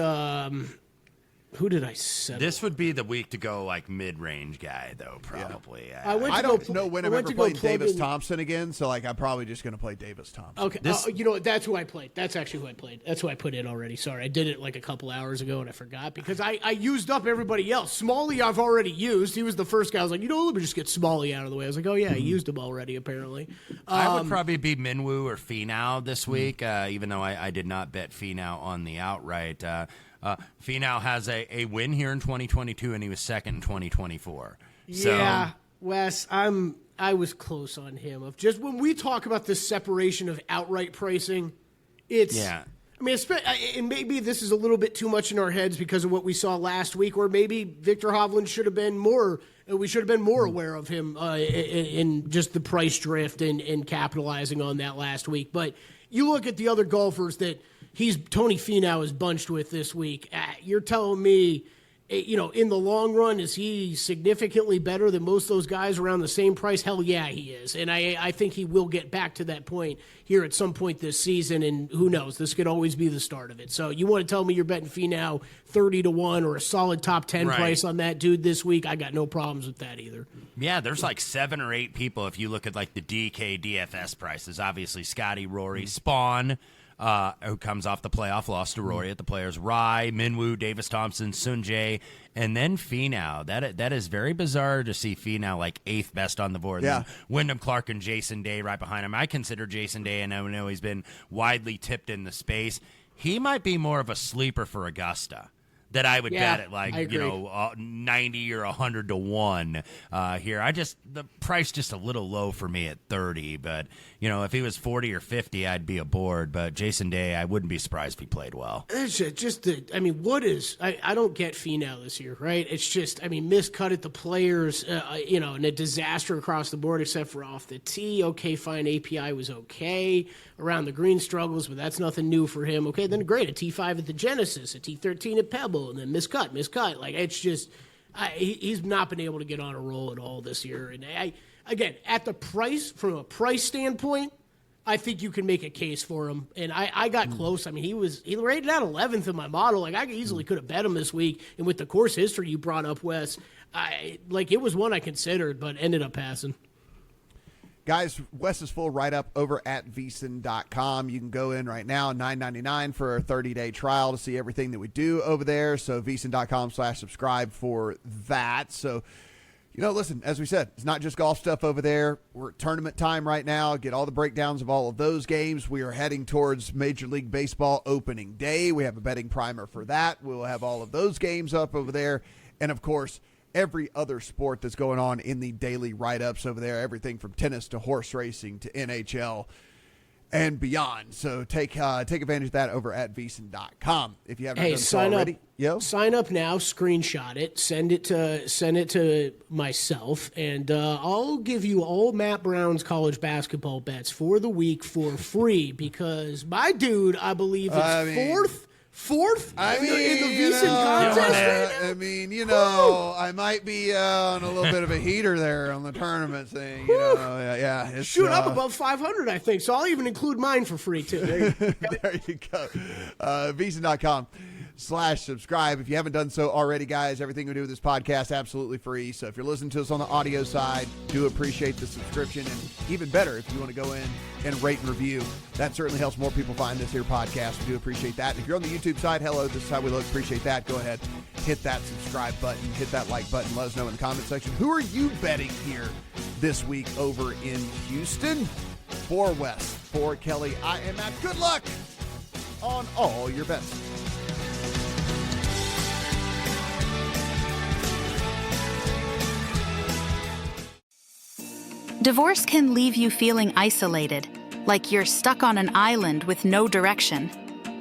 who did I set? This would be the week to go mid-range guy, though, probably. Yeah. I don't know when I'm ever playing Davis Thompson again, so I'm probably just going to play Davis Thompson. Okay, that's who I played. That's actually who I played. That's who I put in already. Sorry, I did it a couple hours ago and I forgot because I used up everybody else. Smalley I've already used. He was the first guy. I was like, let me just get Smalley out of the way. I was like, oh yeah, I used him already apparently. I would probably be Minwoo or Finau this week, even though I did not bet Finau on the outright. Finau has a win here in 2022, and he was second in 2024. Yeah, Wes, I was close on him. Of just when we talk about this separation of outright pricing, it's. Yeah. I mean, and maybe this is a little bit too much in our heads because of what we saw last week, or maybe Victor Hovland should have been more. We should have been more aware of him in just the price drift and capitalizing on that last week. But you look at the other golfers that Tony Finau is bunched with this week. You're telling me, in the long run, is he significantly better than most of those guys around the same price? Hell yeah, he is. And I think he will get back to that point here at some point this season. And who knows? This could always be the start of it. So you want to tell me you're betting Finau 30-1 or a solid top 10 price on that dude this week? I got no problems with that either. Yeah, there's 7 or 8 people if you look at the DK DFS prices. Obviously, Scotty, Rory, Spawn, who comes off the playoff loss to Rory at the Players, Rai, Minwoo, Davis Thompson, Sunjae, and then Finau. That is very bizarre to see Finau 8th best on the board. Yeah. Wyndham Clark and Jason Day right behind him. I consider Jason Day, and I know he's been widely tipped in the space. He might be more of a sleeper for Augusta. that I would Yeah, bet at I agree. 90 or 100 to 1 here. The price just a little low for me at 30, but if he was 40 or 50, I'd be aboard. But Jason Day, I wouldn't be surprised if he played well. It's just I don't get Finau this year, right? It's just, miscut at the players, and a disaster across the board except for off the tee. Okay, fine, API was okay. Around the green struggles, but that's nothing new for him. Okay, then great, a T5 at the Genesis, a T13 at Pebble, and then miscut. Like, it's just, he's not been able to get on a roll at all this year. And again, at the price, from a price standpoint, I think you can make a case for him. And I got close. He rated out 11th in my model. Like, I easily could have bet him this week. And with the course history you brought up, Wes, it was one I considered, but ended up passing. Guys, Wes's full write-up over at VSiN.com. You can go in right now, $9.99 for a 30-day trial to see everything that we do over there. So VSiN.com/subscribe for that. So, listen, as we said, it's not just golf stuff over there. We're at tournament time right now. Get all the breakdowns of all of those games. We are heading towards Major League Baseball opening day. We have a betting primer for that. We'll have all of those games up over there. And, of course, every other sport that's going on in the daily write-ups over there, everything from tennis to horse racing to NHL and beyond. So take advantage of that over at VSiN.com. If you haven't done so already. Sign up now, screenshot it, send it to myself, and I'll give you all Matt Brown's college basketball bets for the week for free because my dude, I believe it's fourth in the VSiN contest right now? I might be on a little bit of a heater there on the tournament thing. Shoot up above 500, I think. So I'll even include mine for free, too. There you go. VSiN.com/subscribe. If you haven't done so already, guys, everything we do with this podcast, absolutely free. So if you're listening to us on the audio side, do appreciate the subscription. And even better, if you want to go in and rate and review, that certainly helps more people find this here podcast. We do appreciate that. And if you're on the YouTube side, hello, this is how we look. Appreciate that. Go ahead, hit that subscribe button, hit that like button. Let us know in the comment section. Who are you betting here this week over in Houston? For Wes, for Kelley, I am Matt. Good luck on all your bets. Divorce can leave you feeling isolated, like you're stuck on an island with no direction.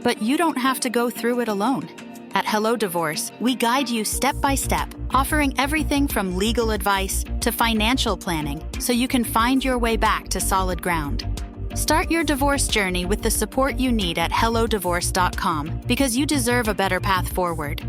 But you don't have to go through it alone. At Hello Divorce, we guide you step by step, offering everything from legal advice to financial planning so you can find your way back to solid ground. Start your divorce journey with the support you need at hellodivorce.com because you deserve a better path forward.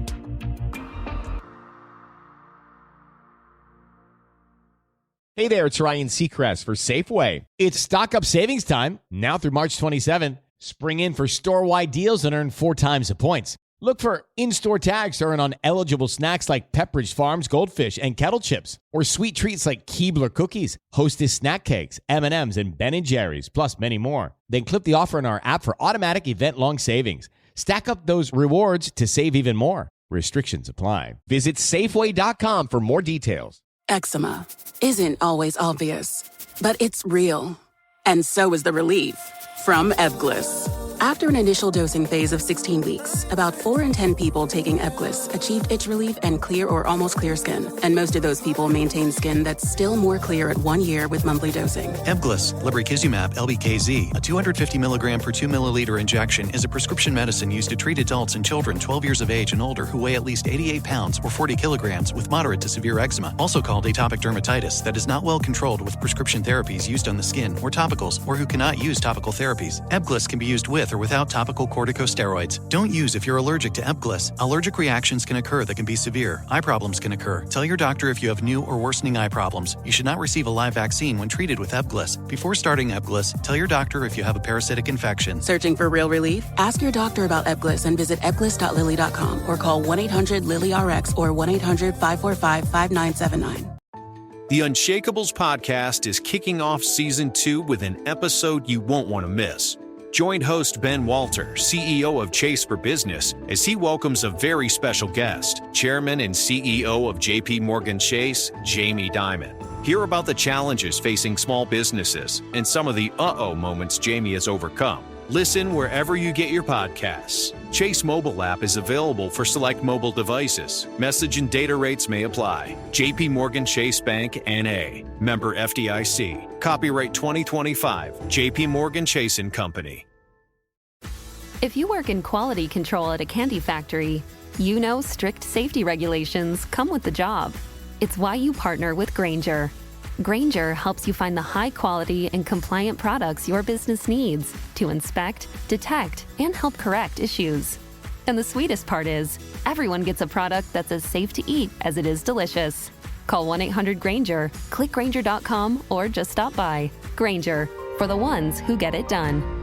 Hey there, it's Ryan Seacrest for Safeway. It's stock up savings time, now through March 27. Spring in for store-wide deals and earn 4 times the points. Look for in-store tags to earn on eligible snacks like Pepperidge Farm's Goldfish and Kettle Chips, or sweet treats like Keebler cookies, Hostess snack cakes, M&M's, and Ben & Jerry's, plus many more. Then clip the offer in our app for automatic event-long savings. Stack up those rewards to save even more. Restrictions apply. Visit Safeway.com for more details. Eczema isn't always obvious, but it's real. And so is the relief from Ebglyss. After an initial dosing phase of 16 weeks, about 4 in 10 people taking Ebglyss achieved itch relief and clear or almost clear skin. And most of those people maintain skin that's still more clear at 1 year with monthly dosing. Ebglyss, lebrikizumab LBKZ, a 250 milligram per 2 milliliter injection, is a prescription medicine used to treat adults and children 12 years of age and older who weigh at least 88 pounds or 40 kilograms with moderate to severe eczema, also called atopic dermatitis, that is not well controlled with prescription therapies used on the skin or topicals, or who cannot use topical therapies. Ebglyss can be used with or without topical corticosteroids. Don't use if you're allergic to Ebglyss. Allergic reactions can occur that can be severe. Eye problems can occur. Tell your doctor if you have new or worsening eye problems. You should not receive a live vaccine when treated with Ebglyss. Before starting Ebglyss, tell your doctor if you have a parasitic infection. Searching for real relief? Ask your doctor about Ebglyss and visit ebglyss.lilly.com or call 1-800-LILY-RX or 1-800-545-5979. The Unshakables podcast is kicking off season 2 with an episode you won't want to miss. Join host Ben Walter, CEO of Chase for Business, as he welcomes a very special guest, Chairman and CEO of JP Morgan Chase, Jamie Dimon. Hear about the challenges facing small businesses and some of the moments Jamie has overcome. Listen wherever you get your podcasts. Chase mobile app is available for select mobile devices. Message and data rates may apply. JP Morgan Chase Bank N.A. Member FDIC. Copyright 2025. JP Morgan Chase & Company. If you work in quality control at a candy factory, you know strict safety regulations come with the job. It's why you partner with Grainger. Grainger helps you find the high-quality and compliant products your business needs to inspect, detect, and help correct issues. And the sweetest part is, everyone gets a product that's as safe to eat as it is delicious. Call 1-800-GRAINGER, click Grainger.com, or just stop by. Grainger, for the ones who get it done.